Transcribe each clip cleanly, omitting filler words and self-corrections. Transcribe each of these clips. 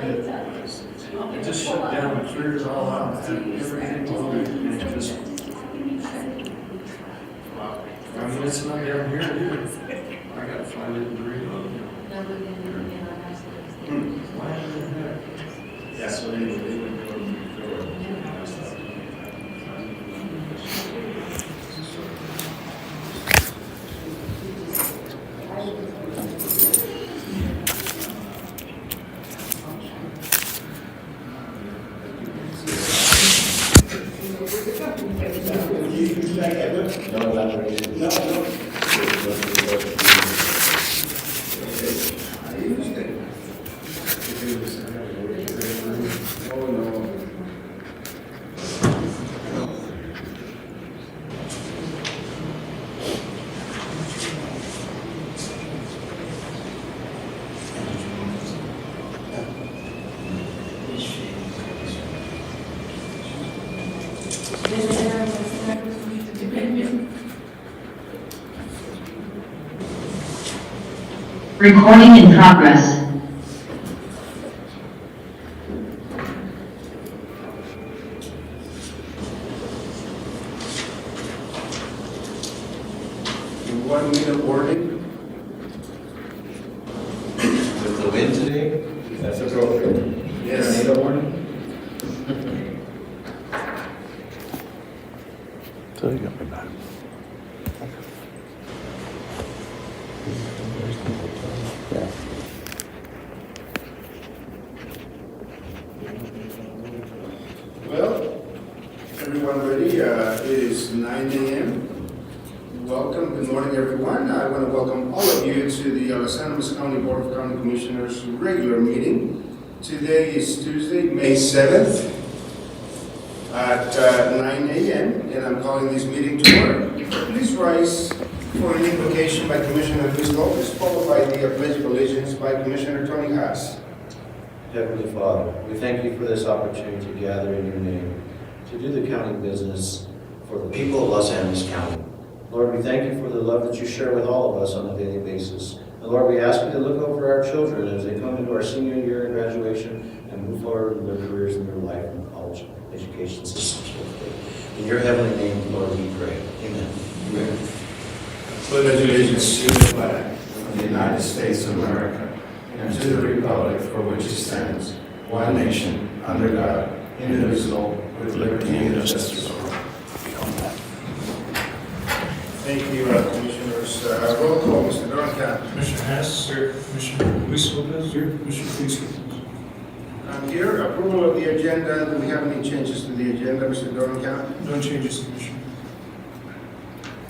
It just shut down and cleared it all out, had everything loaded, and it just, wow. I mean, it's not down here either. I gotta find it and reload it. Why the heck? Yeah, so they would go to the door. Recording in progress. In 1 minute warning. With the wind today, that's appropriate. Yes. Tornado warning? So you got me back. Yeah. Well, everyone ready? It is 9 a.m. Welcome, good morning everyone. I want to welcome all of you to the Los Angeles County Board of County Commissioners regular meeting. Today is Tuesday, May 7th at 9 a.m. and I'm calling this meeting to order. Please rise for an invocation by Commissioner Luis Lopez, followed by the Pledge of Allegiance by Commissioner Tony Haas. Heavenly Father, we thank you for this opportunity to gather in your name, to do the county business for the people of Los Angeles County. Lord, we thank you for the love that you share with all of us on a daily basis. And Lord, we ask you to look over our children as they come into our senior year in graduation and move forward in their careers and their life and college education systems. In your heavenly name, Lord, we pray. Amen. Amen. Pledge allegiance to the flag of the United States of America and to the republic for which it stands, one nation, under God, indivisible, with liberty and justice for all. Thank you, Commissioners. Roll call, Mr. Dorncamp. Commissioner Hess, sir. Commissioner Luis Lopez, here. Commissioner Felicia. I'm here. Approval of the agenda. Do we have any changes to the agenda, Mr. Dorncamp? No changes, Commissioner.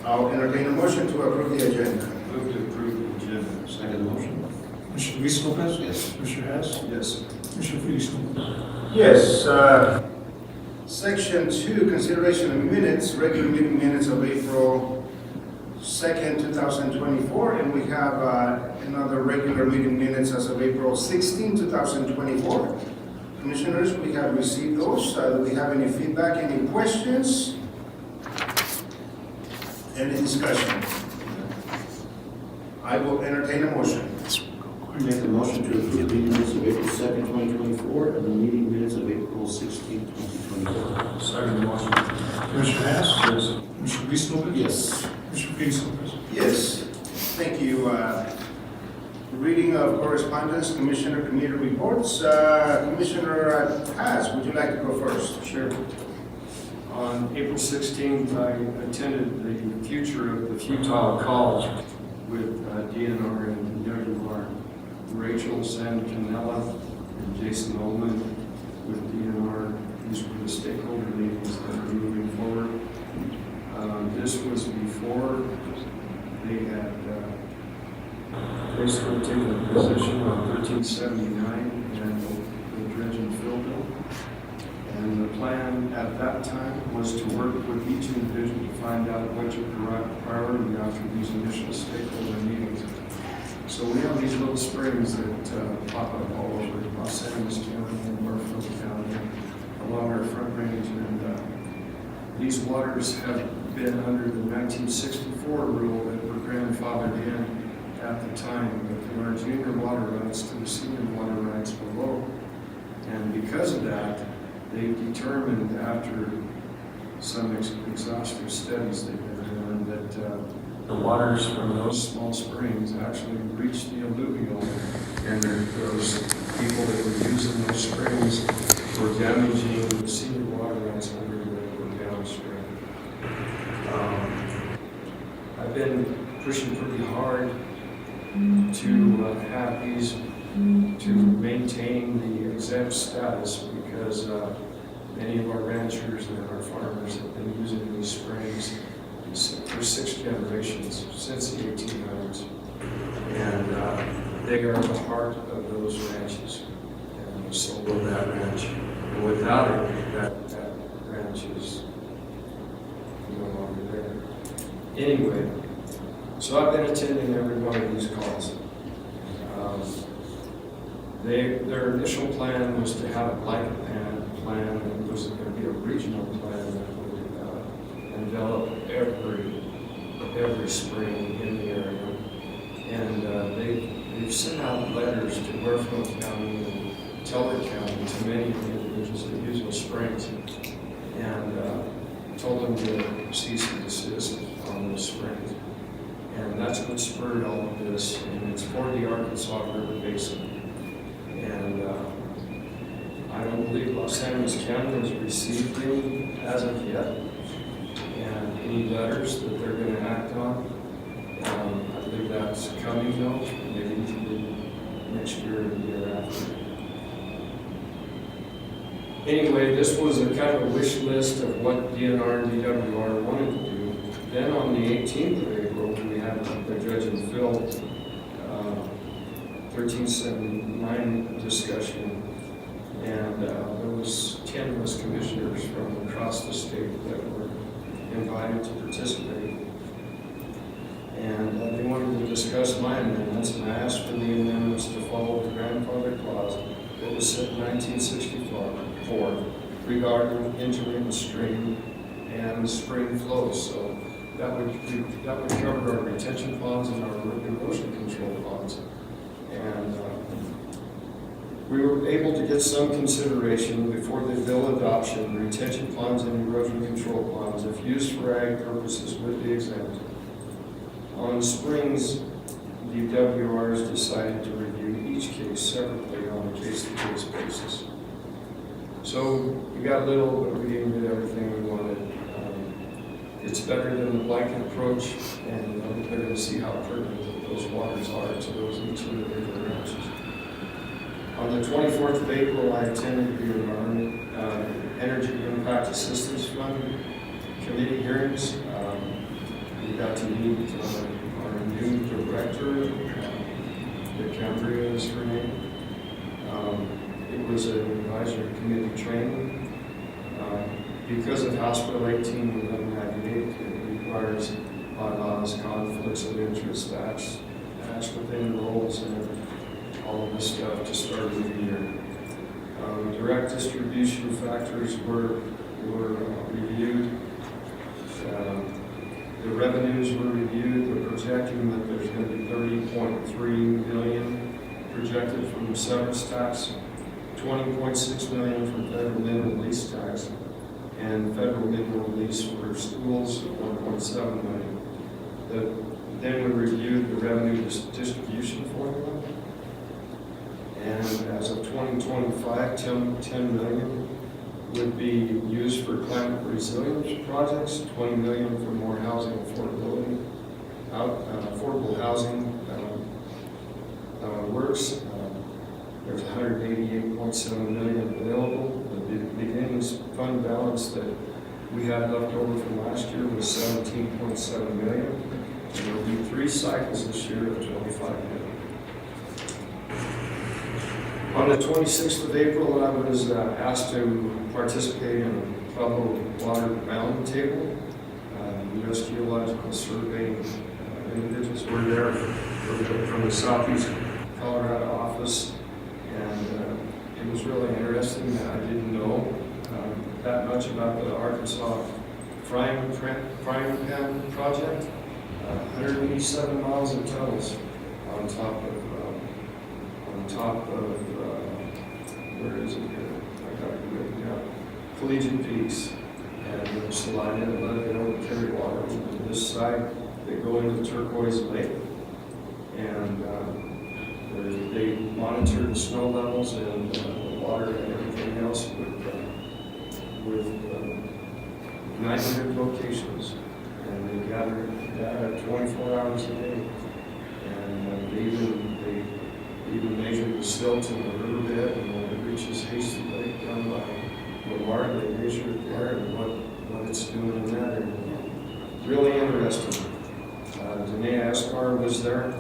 I'll entertain a motion to approve the agenda. Move to approve the agenda. Second motion? Commissioner Luis Lopez? Yes. Commissioner Hess? Yes. Commissioner Felicia? Yes. Section 2, consideration of minutes, regular meeting minutes of April 2nd, 2024, and we have another regular meeting minutes as of April 16, 2024. Commissioners, we have received those. Do we have any feedback, any questions? Any discussion? I will entertain a motion. I make a motion to approve the minutes of April 2nd, 2024, and the meeting minutes of April 16th, 2024. Second motion. Commissioner Hess? Yes. Commissioner Luis Lopez? Yes. Commissioner Felicia? Yes, thank you. Reading of correspondence, Commissioner Committee reports. Commissioner Haas, would you like to go first? Sure. On April 16th, I attended the Future of the Futile College with DNR and WR. Rachel Sancanella and Jason Ullman with DNR. These were the stakeholder meetings that are moving forward. This was before they had basically taken a position on 1379 and the dredge and fill bill. And the plan at that time was to work with each individual to find out what your priority after these initial stakeholder meetings. So we have these little springs that pop up all over Los Angeles County and Norfolk County along our front range. And these waters have been under the 1964 rule that were grandfathered in at the time, but there are junior water rights to the senior water rights below And because of that, they determined after some exhaustive studies they've been doing that the waters from those small springs actually reached the alluvial, and those people that were using those springs were damaging the senior water rights under the river downstream. I've been pushing pretty hard to have these, to maintain the exempt status, because many of our ranchers and our farmers have been using these springs for 6 generations, since the 1800s. And they are the heart of those ranches and the soul of that ranch. And without it, that ranch is no longer there. Anyway, so I've been attending every one of these calls. Their initial plan was to have a blanket plan, and it was going to be a regional plan that would envelop every spring in the area. And they've sent out letters to Warfield County and Teller County to many of the individuals that use those springs, and told them to cease and desist on those springs. And that's what spurred all of this, and it's for the Arkansas River Basin. And I don't believe Los Angeles County has received them as of yet, and any letters that they're going to act on. I believe that's coming though, maybe next year or the year after. Anyway, this was a kind of a wish list of what DNR and DWR wanted to do. Then on the 18th of April, we had the Judge and Phil 1379 discussion, and there was 10 of us commissioners from across the state that were invited to participate. And they wanted to discuss my amendments, and I asked for the amendments to follow the grandfather clause that was set in 1964 regarding entering the stream and the spring flows. So that would cover our retention ponds and our erosion control ponds. And we were able to get some consideration before the bill adoption. Retention ponds and erosion control ponds, if used for ag purposes, would be exempt. On springs, the WRs decided to review each case separately on a case-to-case basis. So we got a little, but we didn't get everything we wanted. It's better than the blanket approach, and they're going to see how pertinent those waters are to those each individual ranches. On the 24th of April, I attended the Environment Energy Impact Assistance Fund committee hearings. We got to meet our new director, Cambria is her name. It was an advisory committee training. Because of House Bill 181198, it requires bylaws, conflicts of interest, acts within roles, and all of this stuff to start with the year. Direct distribution factors were reviewed. The revenues were reviewed. They're projecting that there's going to be $30.3 million projected from severance tax, $20.6 million from federal minimum lease tax, and federal minimum lease for schools, $1.7 million. Then we reviewed the revenue distribution formula, and as of 2025, $10 million would be used for climate resilience projects, $20 million for more housing affordability, affordable housing works. There's $188.7 million available. The beginnings fund balance that we had left over from last year was $17.7 million. And there will be 3 cycles this year of $25 million. On the 26th of April, I was asked to participate in a Pueblo Water Mountain Table. U.S. Geological Survey individuals were there from the Southeast Colorado office, and it was really interesting. I didn't know that much about the Arkansas frying pan project. 187 miles of tunnels on top of where is it here? I got it written down. Collegiate Peaks. And there's a line in it, but they don't carry water. On this side, they go into Turquoise Lake. And they monitor the snow levels and the water and everything else with 900 locations. And they gather data 24 hours a day. And they even measure the silt in the riverbed, and when it reaches Hasty Lake down by Lamar, they measure it there and what it's doing in that area. Really interesting. Danae Askar was there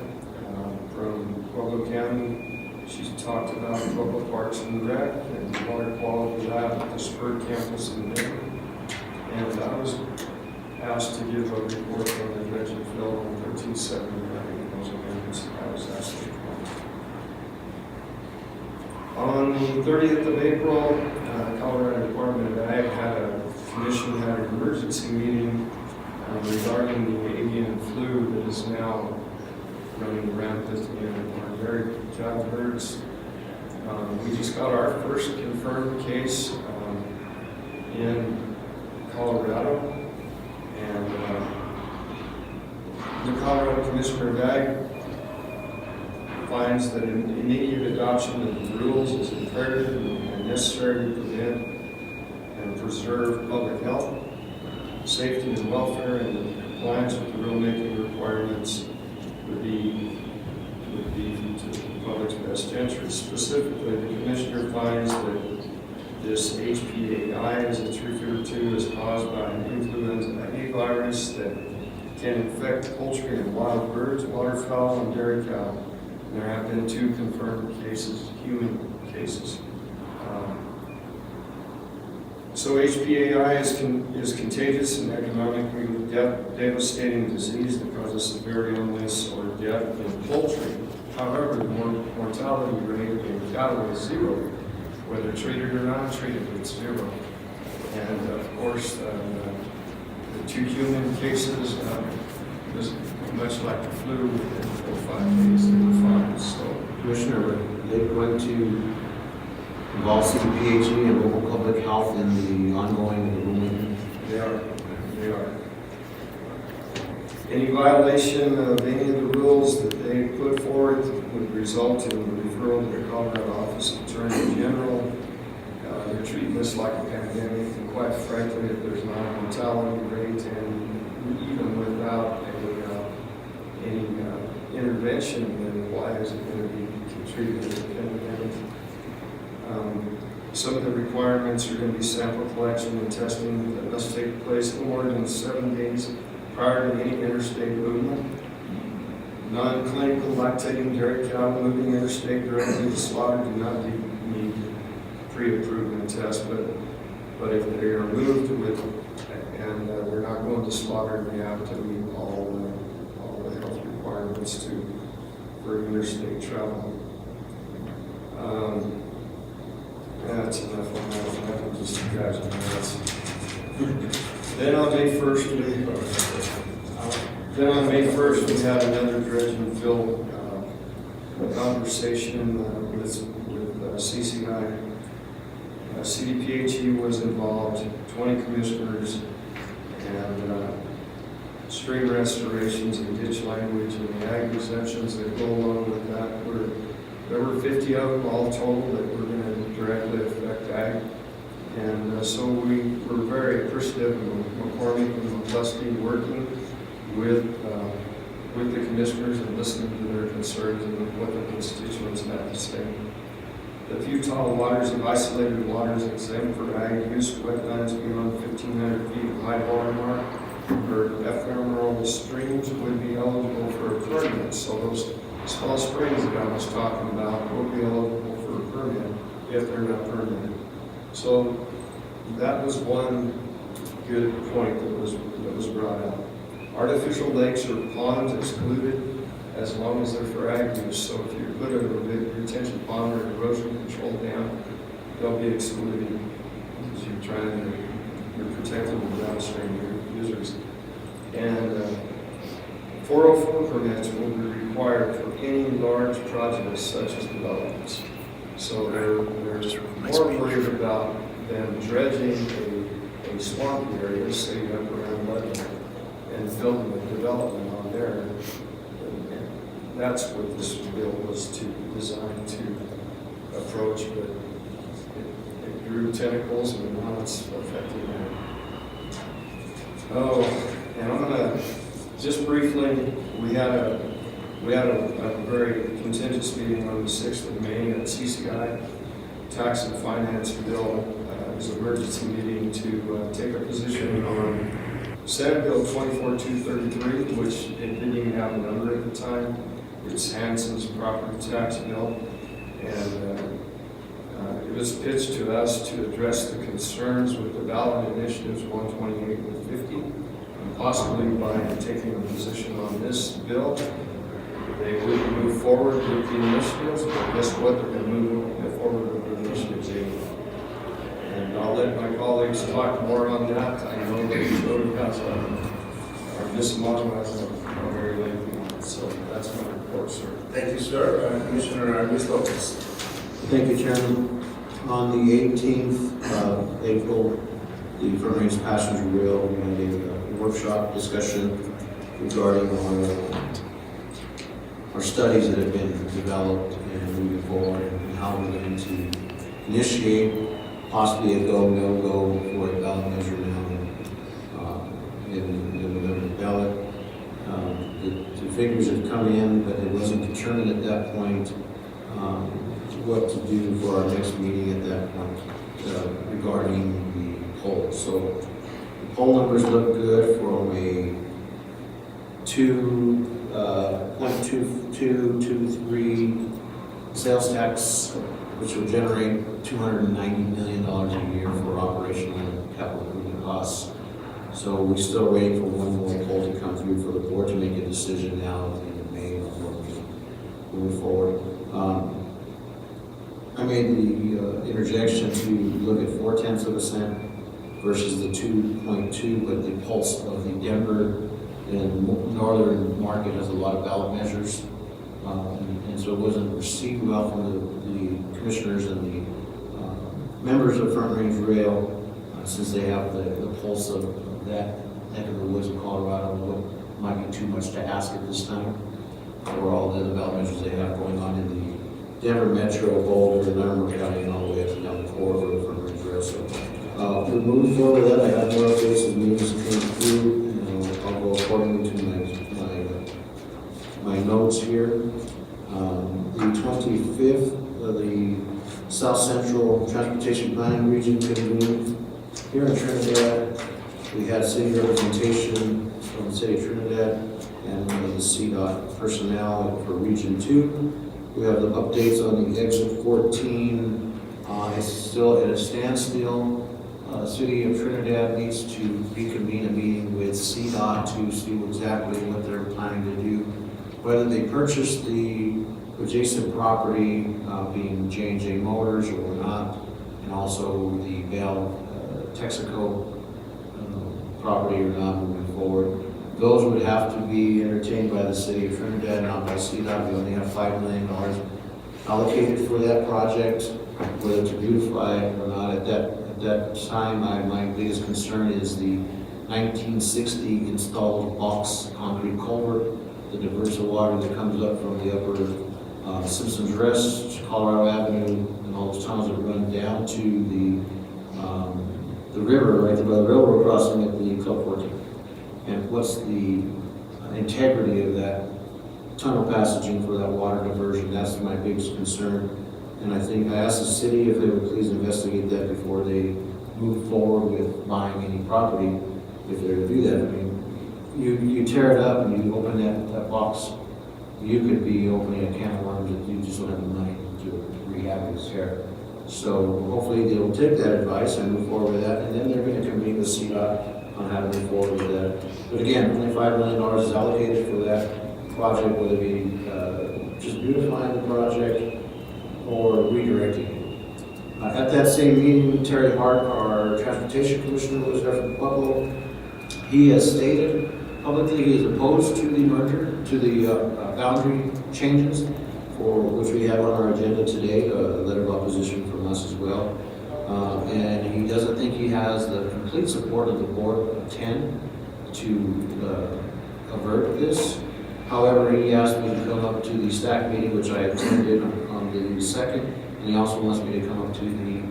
from Pueblo County. She's talked about Pueblo Parks and Rec and the water quality lab at the Spur campus in Denver. And I was asked to give a report on the dredge and fill on 1379. Those amendments I was asked to. On the 30th of April, Colorado Department of Ag had an emergency meeting regarding the avian flu that is now running rampant in our dairy cattle herds. We just got our first confirmed case in Colorado, and the Colorado Commissioner of Ag finds that an immediate adoption of the rules is imperative and necessary to prevent and preserve public health, safety and welfare, and compliance with the rulemaking requirements would be to the public's best interest. Specifically, the Commissioner finds that this HPAI, as it's referred to, is caused by an influenza A virus that can infect poultry and wild birds, waterfowl, and dairy cow. There have been 2 confirmed cases, human cases. So HPAI is contagious and economically devastating disease that causes severe illness or death in poultry. However, the mortality rate in cattle is 0, whether treated or not treated, it's 0. And of course, the 2 human cases was much like the flu, within 4 or 5 days they were fine. So, Commissioner, are they going to involve CDPHE and local public health in the ongoing rulemaking? they are. Any violation of any of the rules that they put forward would result in a referral to the Colorado Office of Attorney General. They're treating this like a pandemic, and quite frankly, if there's not a mortality rate, and even without any intervention, then why is it going to be treated as a pandemic? Some of the requirements are going to be sample collection and testing that must take place no more than 7 days prior to any interstate movement. Non-clinical lactating dairy cattle moving interstate directly to slaughter do not need pre-approved test, but if they are moved with, and we're not going to slaughter, they have to meet all the health requirements for interstate travel. That's enough on that. I can just scratch my ass. Then on May 1st, we had another dredge and fill conversation with CCI. CDPHE was involved, 20 commissioners, and stream restorations and ditch language and the ag exemptions that go along with that. There were 50 of them all told that were going to directly affect ag. And so we were very appreciative of McCormick and McCluskey working with the commissioners and listening to their concerns and what the constituents had to say. The Futile waters and isolated waters exempt for ag use, wetlands beyond 1,500 feet of high water mark, or ephemeral streams would be eligible for a permit. So those small springs that I was talking about will be eligible for a permit if they're not permitted. So that was one good point that was brought out. Artificial lakes or ponds excluded as long as they're for ag use. So if you put a big retention pond or erosion control dam, they'll be excluded because you're protecting the downstream users. And 404 permits will be required for any large projects such as developments. So they're more worried about them dredging a swamp area, say up around Lebanon, and building a development on there. And that's what this bill was designed to approach, but it grew tentacles and now it's affecting them. Oh, and I'm gonna, just briefly, we had a very contentious meeting on the 6th of May at CCI, Tax and Finance Bill. It was an emergency meeting to take a position on Senate Bill 24233, which it didn't even have a number at the time. It's Hanson's property tax bill. And it was pitched to us to address the concerns with the ballot initiatives 128 and 50. And possibly by taking a position on this bill, they would move forward with the initiatives, but guess what? They're going to move forward with the initiatives anyway. And I'll let my colleagues talk more on that. I know that Joe has or Ms. Mono has a very lengthy one, so that's my report, sir. Thank you, sir. Commissioner Ms. Lopez. Thank you, Chairman. On the 18th of April, the Fernandez Passenger Rail, we had a workshop discussion regarding our studies that have been developed and moving forward and how we're going to initiate possibly a go, no-go for a ballot measure now in the November ballot. The figures have come in, but it wasn't determined at that point what to do for our next meeting at that point regarding the polls. So the poll numbers look good from a 2.2223 sales tax, which will generate $290 million a year for operational and capital improvement costs. So we're still waiting for one more poll to come through for the board to make a decision now at the end of May on moving forward. I made the interjection to look at 0.4% versus the 2.2, but the pulse of the Denver and northern market has a lot of ballot measures. And so it wasn't received well from the commissioners and the members of Front Range Rail, since they have the pulse of that neck of the woods in Colorado. What might be too much to ask at this time for all the ballot measures they have going on in the Denver Metro, Boulder, Larimer County, and all the way up and down the corridor of Front Range Rail. So we're moving forward with that. I have more updates as meetings came through, and I'll go accordingly to my notes here. The 25th of the South Central Transportation Planning Region convened here in Trinidad. We had city representation from the city of Trinidad and the CDOT personnel for Region 2. We have the updates on the exit 14. It's still at a standstill. City of Trinidad needs to reconvene a meeting with CDOT to see exactly what they're planning to do. Whether they purchase the adjacent property, being J&J Motors or not, and also the Texaco property or not moving forward. Those would have to be entertained by the city of Trinidad, not by CDOT. We only have $5 million allocated for that project, whether to beautify it or not. At that time, my biggest concern is the 1960 installed box concrete culvert, the diverse of water that comes up from the upper Simpsons Rest, Colorado Avenue, and all those tunnels that run down to the river, right there by the railroad crossing at the Club 14. And what's the integrity of that tunnel passaging for that water diversion? That's my biggest concern. And I think I asked the city if they would please investigate that before they move forward with buying any property, if they're to do that. I mean, you tear it up and you open that box, you could be opening a can of worms that you just don't have the money to rehab and repair. So hopefully they will take that advice and move forward with that, and then they're going to convene with CDOT on how to move forward with that. But again, only $5 million is allocated for that project, whether it be just beautifying the project or redirecting it. At that same meeting, Terry Hart, our transportation commissioner, was there from Pueblo. He has stated publicly he is opposed to the merger, to the boundary changes. for which we have on our agenda today, a letter of opposition from us as well. And he doesn't think he has the complete support of the board of 10 to avert this. However, he asked me to come up to the STAC meeting, which I attended on the 2nd, and he also wants me to come up to the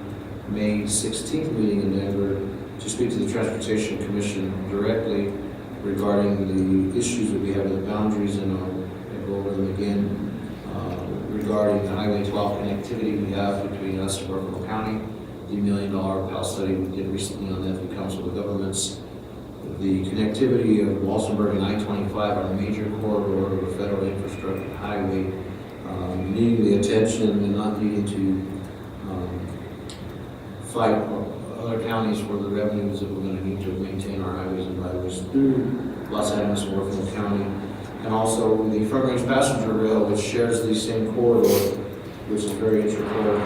May 16th meeting in Denver to speak to the Transportation Commission directly regarding the issues that we have with the boundaries, and I'll go over them again regarding the Highway 12 connectivity we have between us and Buffalo County, the $1 million PAL study we did recently on that through Council of Governments, the connectivity of Walsenburg and I-25 on a major corridor of a federal infrastructure highway, needing the attention and not needing to fight other counties for the revenues that we're going to need to maintain our highways and byways through Los Angeles and Warfield County. And also the Front Range Passenger Rail, which shares the same corridor, which is very integral.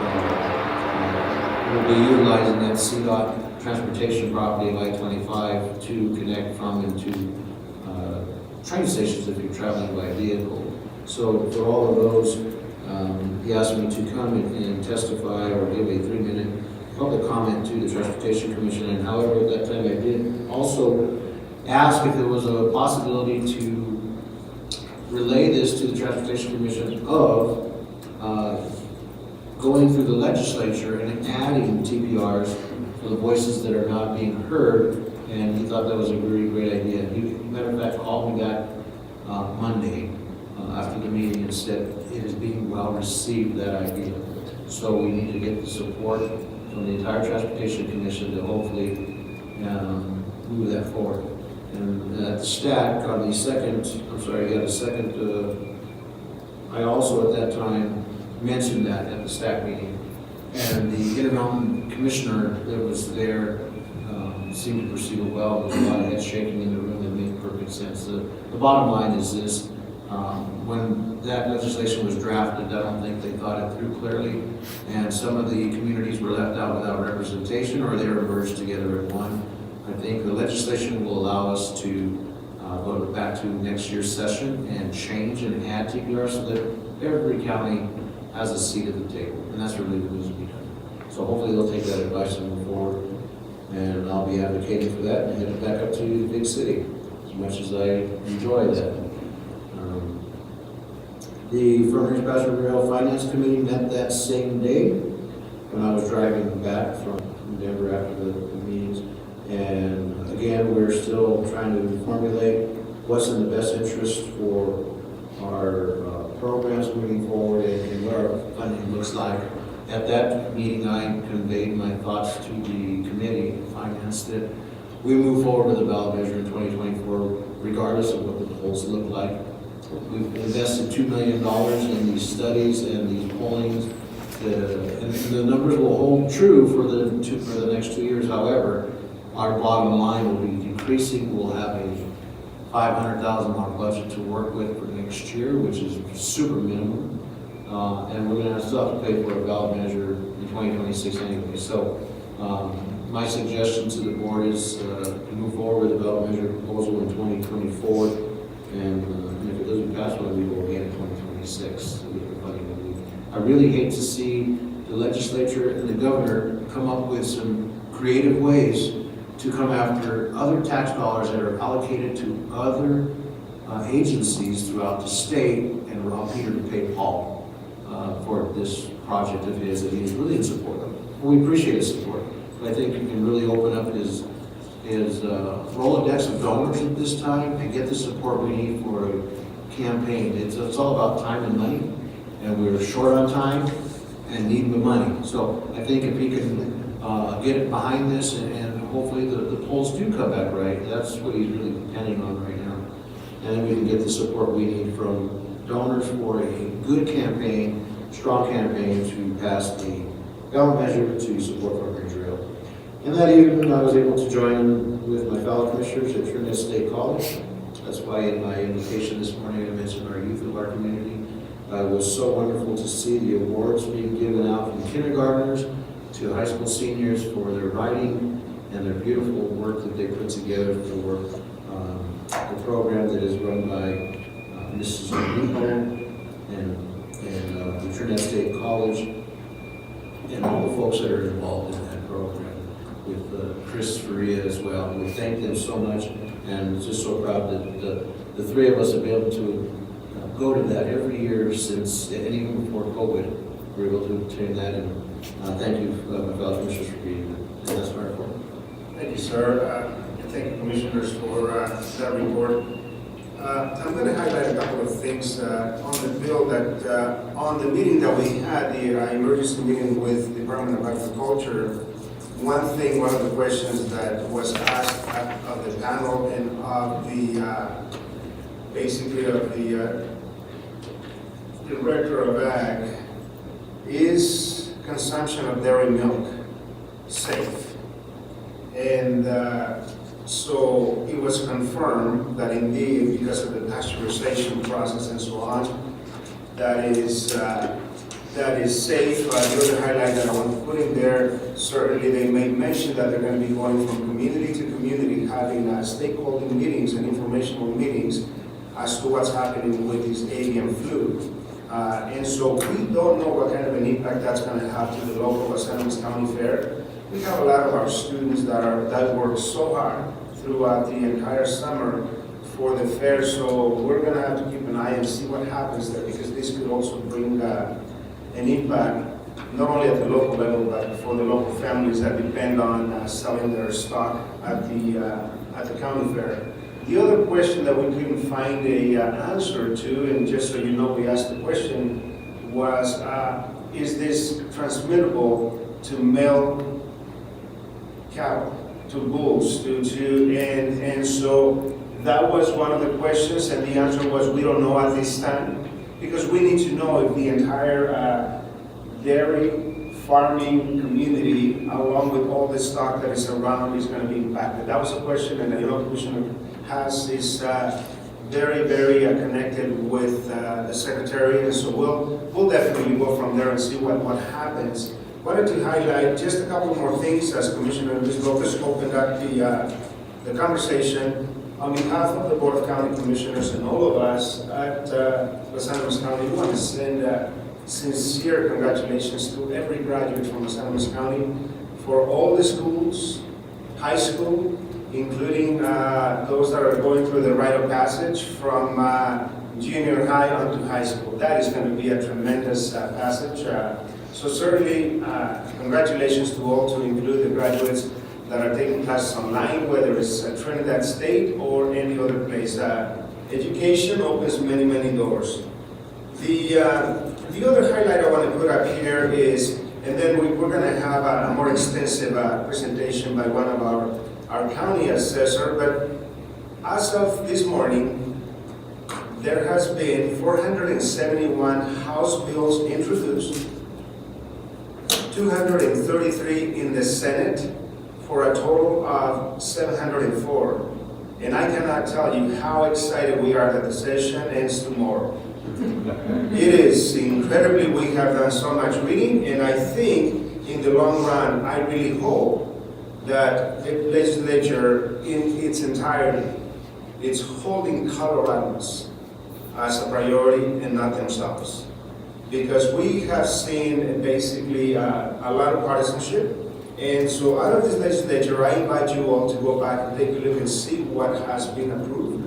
We'll be utilizing that CDOT transportation property of I-25 to connect from and to train stations if you're traveling by vehicle. So for all of those, he asked me to come and testify or give a 3-minute public comment to the Transportation Commission. And however, at that time I did also ask if there was a possibility to relay this to the Transportation Commission of going through the legislature and adding TPRs for the voices that are not being heard, and he thought that was a really great idea. He, matter of fact, called me back Monday after the meeting and said it is being well received, that idea. So we need to get the support from the entire Transportation Commission to hopefully move that forward. And at the STAC on the 2nd, I'm sorry, yeah, the 2nd, I also at that time mentioned that at the STAC meeting. And the Intermountain Commissioner that was there seemed to perceive it well. There was a lot of head shaking in the room that made perfect sense. The bottom line is this: when that legislation was drafted, I don't think they thought it through clearly, and some of the communities were left out without representation, or they were merged together in one. I think the legislation will allow us to go back to next year's session and change and add TPR so that every county has a seat at the table, and that's really what needs to be done. So hopefully they'll take that advice and move forward, and I'll be advocating for that and head it back up to the big city, as much as I enjoy that. The Front Range Passenger Rail Finance Committee met that same day when I was driving back from Denver after the meetings. And again, we're still trying to formulate what's in the best interest for our programs moving forward and what our funding looks like. At that meeting, I conveyed my thoughts to the committee of finance that we move forward with the ballot measure in 2024, regardless of what the polls look like. We've invested $2 million in these studies and these pollings, and the numbers will hold true for the next 2 years. However, our bottom line will be decreasing. We'll have a $500,000 budget to work with for next year, which is super minimum, and we're going to still have to pay for a ballot measure in 2026 anyway. So my suggestion to the board is to move forward with the ballot measure proposal in 2024, and if it doesn't pass, we will again in 2026 with the funding we need. I really hate to see the legislature and the governor come up with some creative ways to come after other tax dollars that are allocated to other agencies throughout the state and allow Peter to pay Paul for this project of his that he's really in support of. We appreciate his support, but I think he can really open up his Rolodex of donors at this time and get the support we need for a campaign. It's all about time and money, and we're short on time and need the money. So I think if he can get it behind this and hopefully the polls do come back right, that's what he's really depending on right now. And then we can get the support we need from donors for a good campaign, strong campaign to pass the ballot measure to support Front Range Rail. And that evening, I was able to join with my fellow commissioners at Trinidad State College. That's why in my invitation this morning, I mentioned our youth of our community. It was so wonderful to see the awards being given out from kindergartners to high school seniors for their writing and their beautiful work that they put together for the program that is run by Mrs. O'Neill and and the Trinidad State College, and all the folks that are involved in that program, with Chris Faria as well. And we thank them so much, and just so proud that the three of us have been able to go to that every year since, and even before COVID, we were able to attend that. And thank you, my fellow commissioners, for being there. And that's my report. Thank you, sir. And thank you, commissioners, for that report. I'm going to highlight a couple of things on the bill that, on the meeting that we had, the emergency meeting with the Department of Agriculture. One of the questions that was asked of the panel and of the, basically of the Director of Ag, is consumption of dairy milk safe? And so it was confirmed that indeed, because of the pasteurization process and so on, that is safe. The other highlight that I want to put in there, certainly they may mention that they're going to be going from community to community, having stakeholder meetings and informational meetings as to what's happening with this avian flu. And so we don't know what kind of an impact that's going to have to the local Los Angeles County Fair. We have a lot of our students that work so hard throughout the entire summer for the fair, so we're going to have to keep an eye and see what happens there, because this could also bring an impact, not only at the local level, but for the local families that depend on selling their stock at the county fair. The other question that we couldn't find an answer to, and just so you know, we asked the question, was is this transmittable to male cattle, to bulls, and so that was one of the questions, and the answer was we don't know at this time, because we need to know if the entire dairy farming community, along with all the stock that is around, is going to be impacted. That was a question, and I know Commissioner Haas is very, very connected with the Secretary, and so we'll definitely go from there and see what happens. Wanted to highlight just a couple more things as Commissioner Luis Lopez opened up the conversation. On behalf of the Board of County Commissioners and all of us at Los Angeles County, we want to send sincere congratulations to every graduate from Los Angeles County for all the schools, high school, including those that are going through the rite of passage from junior high onto high school. That is going to be a tremendous passage. So certainly, congratulations to all, to include the graduates that are taking classes online, whether it's Trinidad State or any other place. Education opens many, many doors. The other highlight I want to put up here is, and then we're going to have a more extensive presentation by one of our county assessor, but as of this morning, there has been 471 House bills introduced, 233 in the Senate, for a total of 704. And I cannot tell you how excited we are that the session ends tomorrow. It is incredibly, we have done so much reading, and I think in the long run, I really hope that the legislature in its entirety is holding Coloradans as a priority and not themselves. Because we have seen basically a lot of partisanship. And so out of this legislature, I invite you all to go back and take a look and see what has been approved,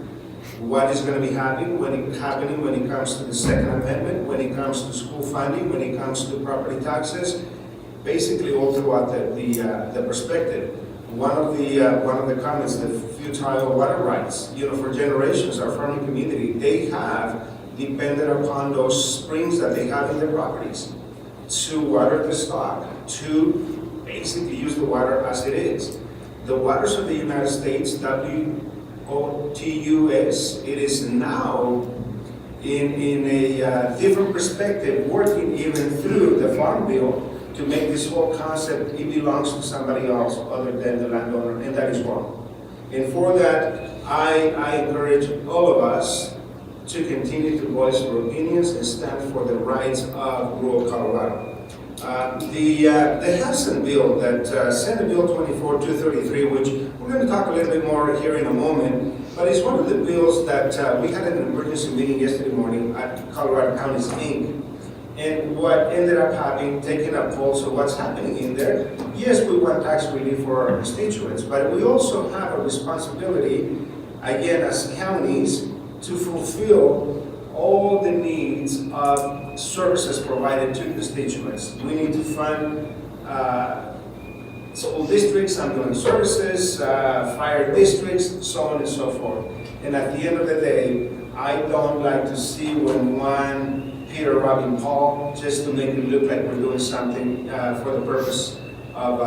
what is going to be happening when it comes to the Second Amendment, when it comes to school funding, when it comes to property taxes, basically all throughout the perspective. One of the comments, the futile water rights, for generations, our farming community, they have depended upon those springs that they have in their properties to water the stock, to basically use the water as it is. The waters of the United States, WOTUS, it is now in a different perspective, working even through the Farm Bill to make this whole concept, it belongs to somebody else other than the landowner, and that is wrong. And for that, I encourage all of us to continue to voice our opinions and stand for the rights of rural Colorado. The Hudson bill, that Senate Bill 24-233, which we're going to talk a little bit more here in a moment, but it's one of the bills that we had an emergency meeting yesterday morning at Colorado County's Inc. And what ended up happening, taking a pulse of what's happening in there, yes, we want tax relief for our constituents, but we also have a responsibility, again, as counties, to fulfill all the needs of services provided to constituents. We need to fund school districts, ambulance services, fire districts, so on and so forth. And at the end of the day, I don't like to see when one Peter robbing Paul just to make it look like we're doing something for the purpose of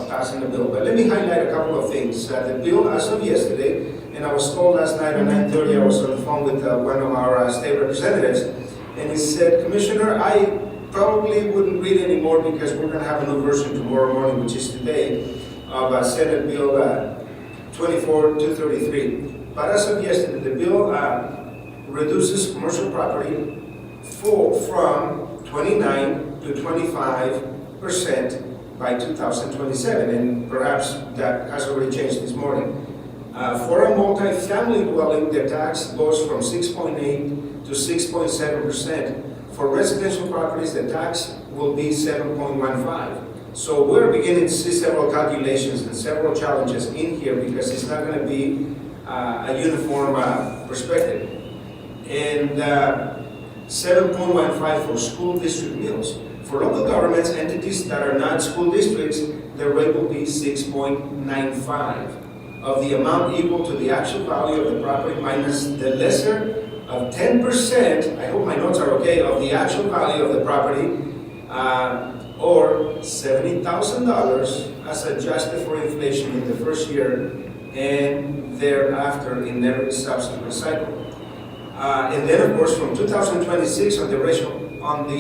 passing the bill. But let me highlight a couple of things. The bill, as of yesterday, and I was told last night at 9:30, I was on the phone with one of our state representatives, and he said, Commissioner, I probably wouldn't read anymore because we're going to have a new version tomorrow morning, which is today, of Senate Bill 24-233. But as of yesterday, the bill reduces commercial property from 29 to 25% by 2027, and perhaps that has already changed this morning. For a multi-family dwelling, the tax goes from 6.8 to 6.7%. For residential properties, the tax will be 7.15. So we're beginning to see several calculations and several challenges in here because it's not going to be a uniform perspective. And 7.15 for school district meals. For local governments, entities that are not school districts, the rate will be 6.95 of the amount equal to the actual value of the property minus the lesser of 10%, I hope my notes are okay, of the actual value of the property, or $70,000 as adjusted for inflation in the first year and thereafter in every subsequent cycle. And then, of course, from 2026 on the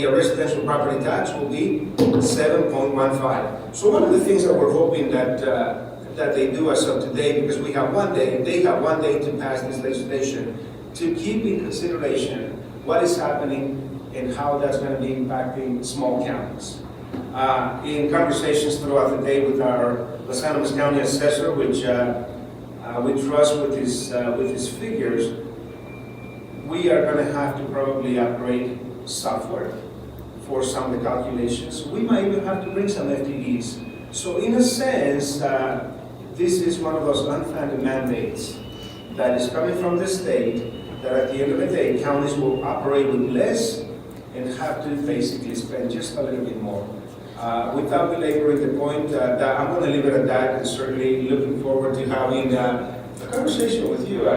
residential property tax will be 7.15. So one of the things that we're hoping that they do as of today, because they have one day to pass this legislation to keep in consideration what is happening and how that's going to be impacting small counties. In conversations throughout the day with our Los Angeles County assessor, which we trust with his figures, we are going to have to probably upgrade software for some of the calculations. We might even have to bring some FTEs. So in a sense, this is one of those unfunded mandates that is coming from the state that at the end of the day, counties will operate with less and have to basically spend just a little bit more. Without belaboring the point, that I'm going to leave it at that, and certainly looking forward to having a conversation with you,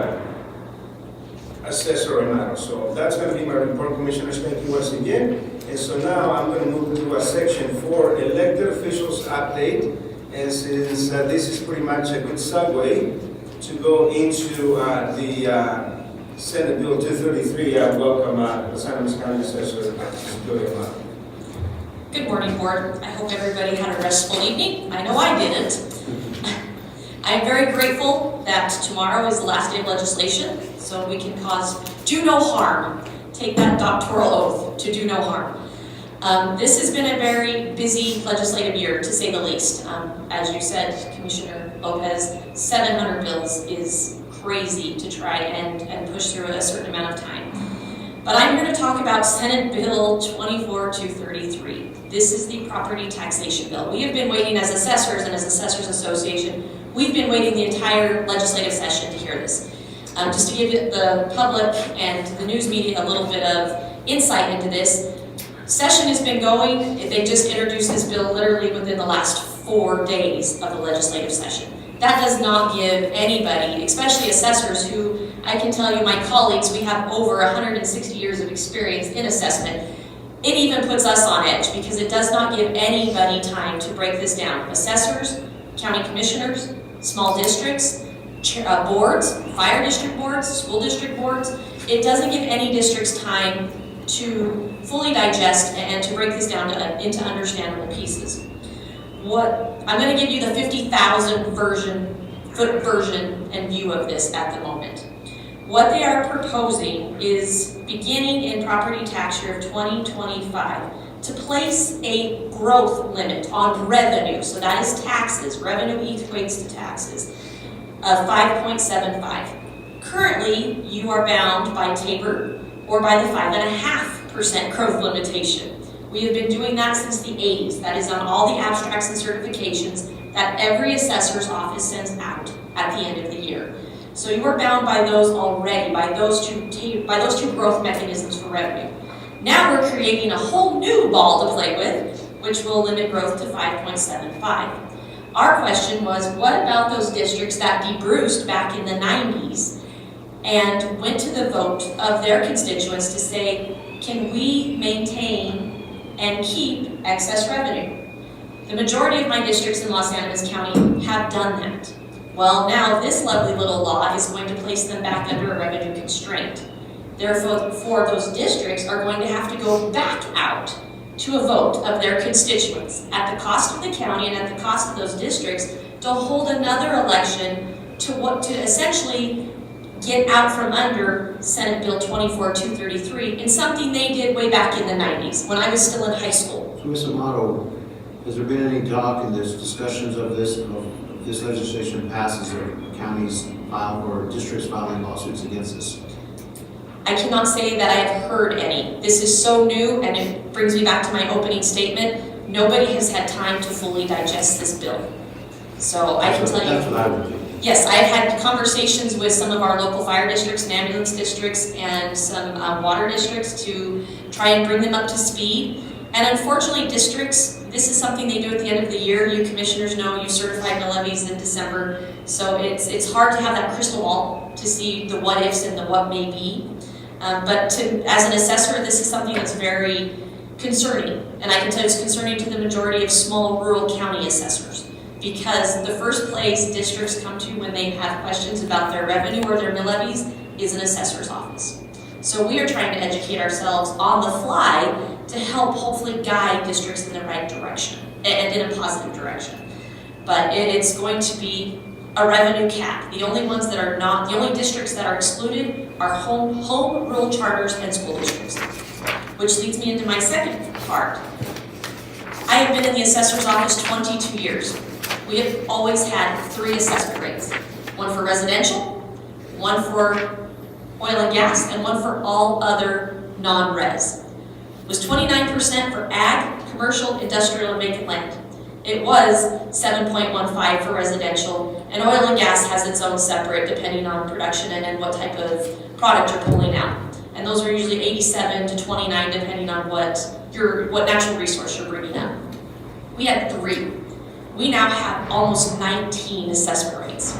Assessor Amato. So that's going to be my report, Commissioners. Thank you once again. And so now I'm going to move to Section 4, Elected Officials Update. And since this is pretty much a good segue to go into the Senate Bill 233, I welcome Los Angeles County Assessor, Julia Amato. Good morning, Board. I hope everybody had a restful evening. I know I didn't. I'm very grateful that tomorrow is the last day of legislation, so we can do no harm. Take that doctoral oath to do no harm. This has been a very busy legislative year, to say the least. As you said, Commissioner Lopez, 700 bills is crazy to try and push through a certain amount of time. But I'm here to talk about Senate Bill 24-233. This is the property taxation bill. We have been waiting as assessors and as Assessors Association, we've been waiting the entire legislative session to hear this. Just to give the public and the news media a little bit of insight into this, session has been going. They just introduced this bill literally within the last 4 days of the legislative session. That does not give anybody, especially assessors who, I can tell you, my colleagues, we have over 160 years of experience in assessment. It even puts us on edge because it does not give anybody time to break this down. Assessors, county commissioners, small districts, boards, fire district boards, school district boards. It doesn't give any districts time to fully digest and to break this down into understandable pieces. I'm going to give you the 50,000 foot version and view of this at the moment. What they are proposing is beginning in property tax year of 2025 to place a growth limit on revenue, so that is taxes, revenue equates to taxes, of 5.75. Currently, you are bound by TABOR or by the 5.5% growth limitation. We have been doing that since the 80s. That is on all the abstracts and certifications that every assessor's office sends out at the end of the year. So you are bound by those already, by those two growth mechanisms for revenue. Now we're creating a whole new ball to play with, which will limit growth to 5.75. Our question was, what about those districts that debruced back in the 90s and went to the vote of their constituents to say, can we maintain and keep excess revenue? The majority of my districts in Los Animas County have done that. Well, now this lovely little law is going to place them back under a revenue constraint. Therefore, those districts are going to have to go back out to a vote of their constituents at the cost of the county and at the cost of those districts to hold another election to essentially get out from under Senate Bill 24-233 in something they did way back in the 90s when I was still in high school. So, Ms. Amato, has there been any talk in this discussions of this legislation passes of counties file or districts filing lawsuits against this? I cannot say that I have heard any. This is so new, and it brings me back to my opening statement. Nobody has had time to fully digest this bill. So I can tell you. That's what I would do. Yes, I've had conversations with some of our local fire districts and ambulance districts and some water districts to try and bring them up to speed. And unfortunately, districts, this is something they do at the end of the year. You commissioners know you certify mill levies in December. So it's hard to have that crystal ball to see the what ifs and the what may be. But as an assessor, this is something that's very concerning. And I can tell you it's concerning to the majority of small rural county assessors. Because the first place districts come to when they have questions about their revenue or their mill levies is an assessor's office. So we are trying to educate ourselves on the fly to help hopefully guide districts in the right direction and in a positive direction. But it's going to be a revenue cap. The only ones that are not, the only districts that are excluded are home rule charters and school districts. Which leads me into my second part. I have been in the assessor's office 22 years. We have always had 3 assessment rates. One for residential, one for oil and gas, and one for all other non-res. It was 29% for ag, commercial, industrial, and vacant land. It was 7.15 for residential, and oil and gas has its own separate depending on production and what type of product you're pulling out. And those are usually 87 to 29 depending on what natural resource you're bringing up. We had 3. We now have almost 19 assessment rates.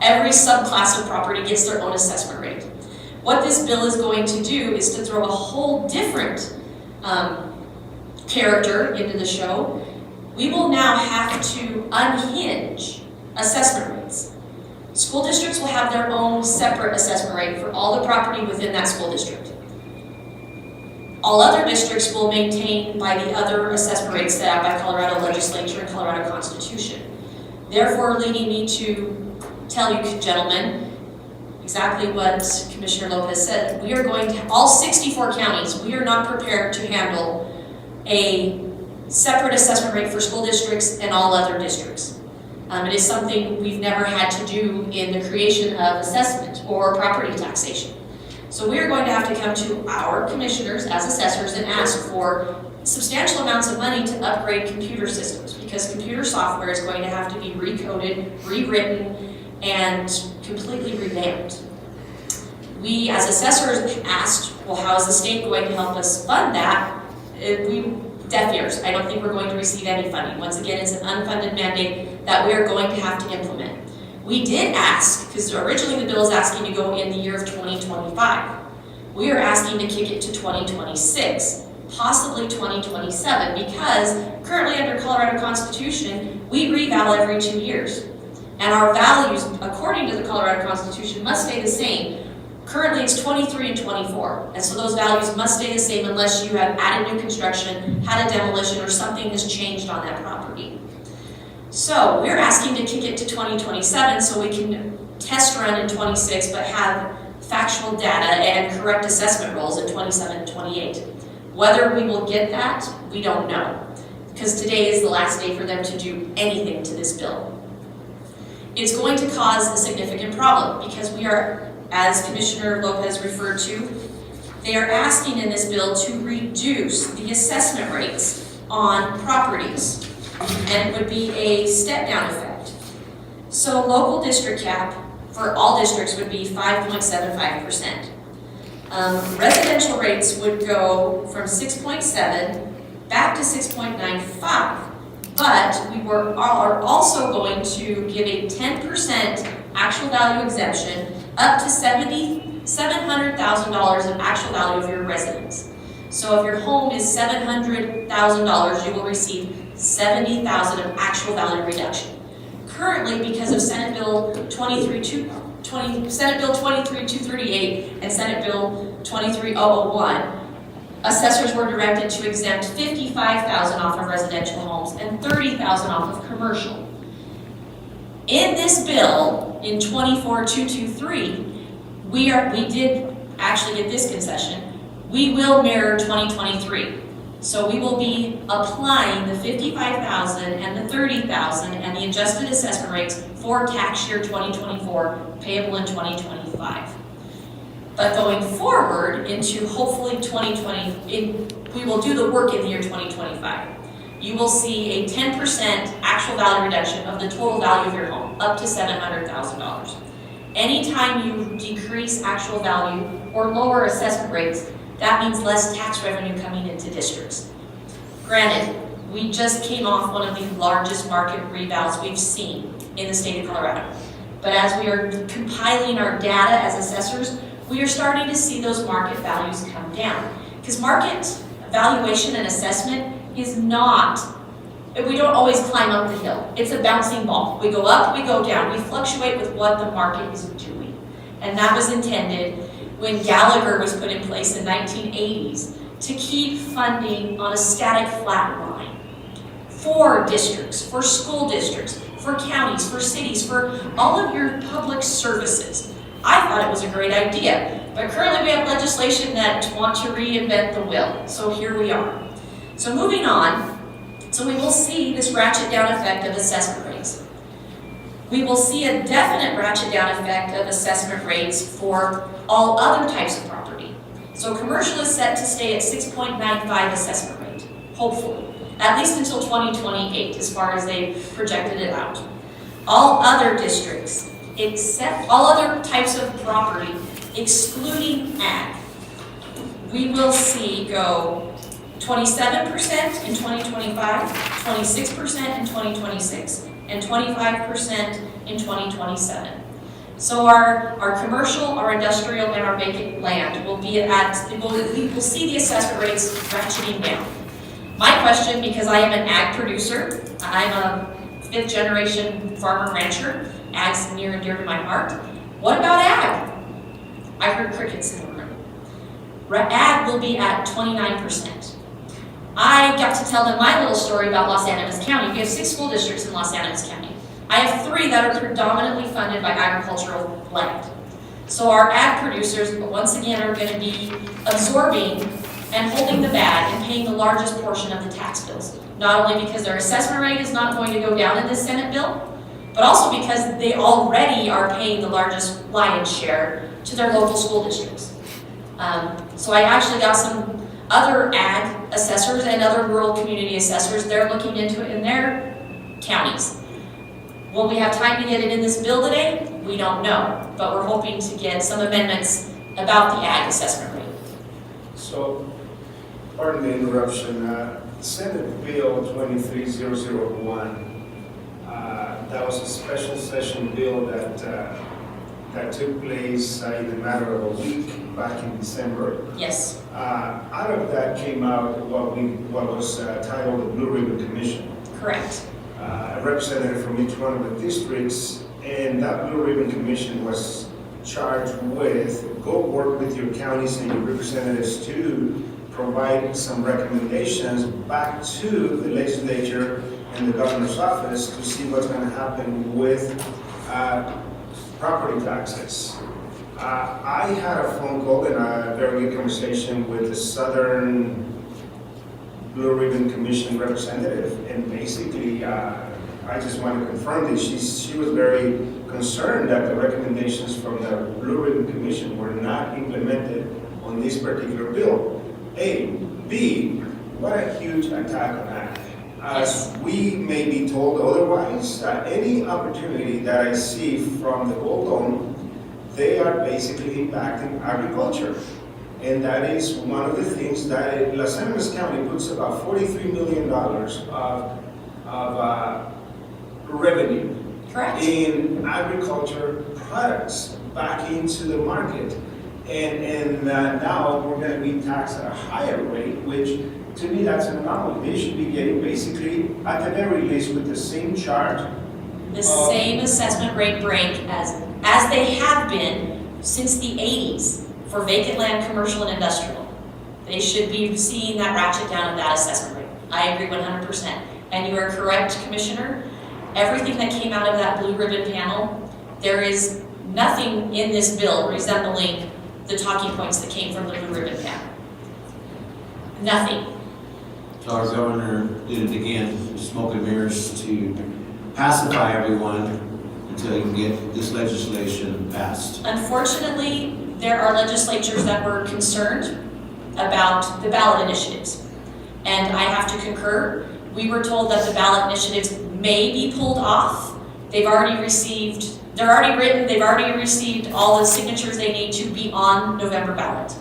Every subclass of property gets their own assessment rate. What this bill is going to do is to throw a whole different character into the show. We will now have to unhinge assessment rates. School districts will have their own separate assessment rate for all the property within that school district. All other districts will maintain by the other assessment rates set out by Colorado legislature and Colorado Constitution. Therefore, leading me to tell you, gentlemen, exactly what Commissioner Lopez said. We are going to, all 64 counties, we are not prepared to handle a separate assessment rate for school districts and all other districts. It is something we've never had to do in the creation of assessment or property taxation. So we are going to have to come to our commissioners as assessors and ask for substantial amounts of money to upgrade computer systems because computer software is going to have to be recoded, rewritten, and completely revamped. We as assessors asked, well, how is the state going to help us fund that? Deaf ears. I don't think we're going to receive any funding. Once again, it's an unfunded mandate that we are going to have to implement. We did ask, because originally the bill is asking to go in the year of 2025. We are asking to kick it to 2026, possibly 2027, because currently under Colorado Constitution, we reval every 2 years. And our values, according to the Colorado Constitution, must stay the same. Currently it's 23 and 24, and so those values must stay the same unless you have added new construction, had a demolition, or something has changed on that property. So we're asking to kick it to 2027 so we can test run in 26 but have factual data and correct assessment rolls in 27 and 28. Whether we will get that, we don't know, because today is the last day for them to do anything to this bill. It's going to cause a significant problem because we are, as Commissioner Lopez referred to, They are asking in this bill to reduce the assessment rates on properties, and it would be a step-down effect. So local district cap for all districts would be 5.75%. Residential rates would go from 6.7 back to 6.95. But we are also going to give a 10% actual value exemption up to $700,000 of actual value of your residence. So if your home is $700,000, you will receive $70,000 of actual value reduction. Currently, because of Senate Bill 23238 and Senate Bill 23001, assessors were directed to exempt $55,000 off of residential homes and $30,000 off of commercial. In this bill, in 24223, we did actually get this concession. We will mirror 2023. So we will be applying the $55,000 and the $30,000 and the adjusted assessment rates for tax year 2024, payable in 2025. But going forward into hopefully 2020, we will do the work in the year 2025. You will see a 10% actual value reduction of the total value of your home, up to $700,000. Anytime you decrease actual value or lower assessment rates, that means less tax revenue coming into districts. Granted, we just came off one of the largest market rebounds we've seen in the state of Colorado. But as we are compiling our data as assessors, we are starting to see those market values come down. Because market valuation and assessment is not, we don't always climb up the hill. It's a bouncing ball. We go up, we go down. We fluctuate with what the market is doing. And that was intended when Gallagher was put in place in the 1980s to keep funding on a static flat line for districts, for school districts, for counties, for cities, for all of your public services. I thought it was a great idea, but currently we have legislation that want to reinvent the wheel. So here we are. So moving on, so we will see this ratchet down effect of assessment rates. We will see a definite ratchet down effect of assessment rates for all other types of property. So commercial is set to stay at 6.95 assessment rate, hopefully, at least until 2028, as far as they projected it out. All other districts, except all other types of property, excluding ag, we will see go 27% in 2025, 26% in 2026, and 25% in 2027. So our commercial, our industrial, and our vacant land will be we'll see the assessment rates ratcheting down. My question, because I am an ag producer, I'm a 5th generation farmer rancher, ag's near and dear to my heart. What about ag? I heard crickets in the room. Ag will be at 29%. I got to tell them my little story about Los Animas County. We have 6 school districts in Los Animas County. I have 3 that are predominantly funded by agricultural land. So our ag producers, once again, are going to be absorbing and holding the bag and paying the largest portion of the tax bills. Not only because their assessment rate is not going to go down in this Senate bill, but also because they already are paying the largest lion's share to their local school districts. So I actually got some other ag assessors and other rural community assessors. They're looking into it in their counties. Will we have time to get it in this bill today? We don't know, but we're hoping to get some amendments about the ag assessment rate. So, pardon the interruption, Senate Bill 23001, that was a special session bill that took place in a matter of a week back in December. Yes. Out of that came out what was titled the Blue Ribbon Commission. Correct. A representative from each one of the districts, and that Blue Ribbon Commission was charged with go work with your counties and your representatives to provide some recommendations back to the legislature and the governor's office to see what's going to happen with property taxes. I had a phone call and a very good conversation with the Southern Blue Ribbon Commission representative, and basically I just want to confirm this. She was very concerned that the recommendations from the Blue Ribbon Commission were not implemented on on this particular bill. A. B. What a huge attack on ag. As we may be told otherwise, any opportunity that I see from the Gold Dome, they are basically impacting agriculture. And that is one of the things that Las Animas County puts about $43 million of revenue Correct. in agriculture products back into the market. And now we're going to be taxed at a higher rate, which to me that's an anomaly. They should be getting basically, at the very least, with the same charge. The same assessment rate break as they have been since the 80s for vacant land, commercial and industrial. They should be seeing that ratchet down of that assessment rate. I agree 100%. And you are correct, Commissioner. Everything that came out of that blue ribbon panel, there is nothing in this bill resembling the talking points that came from the blue ribbon panel. Nothing. So our governor did it again, smoke and mirrors to pacify everyone until he can get this legislation passed. Unfortunately, there are legislatures that were concerned about the ballot initiatives. And I have to concur. We were told that the ballot initiatives may be pulled off. They're already written, they've already received all the signatures they need to be on November ballot.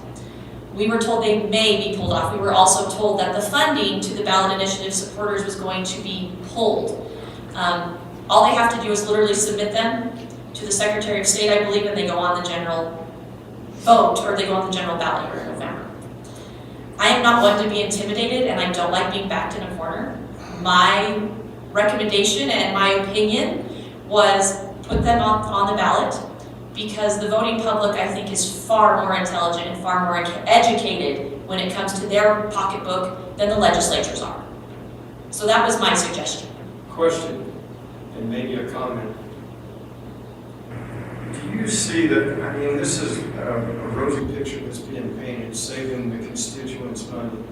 We were told they may be pulled off. We were also told that the funding to the ballot initiative supporters was going to be pulled. All they have to do is literally submit them to the Secretary of State, I believe, and they go on the general vote, or they go on the general ballot here in November. I am not one to be intimidated, and I don't like being backed in a corner. My recommendation and my opinion was put them on the ballot, because the voting public, I think, is far more intelligent and far more educated when it comes to their pocketbook than the legislatures are. So that was my suggestion. Question, and maybe a comment. Do you see that, I mean, this is a rosy picture that's being painted, saving the constituents money.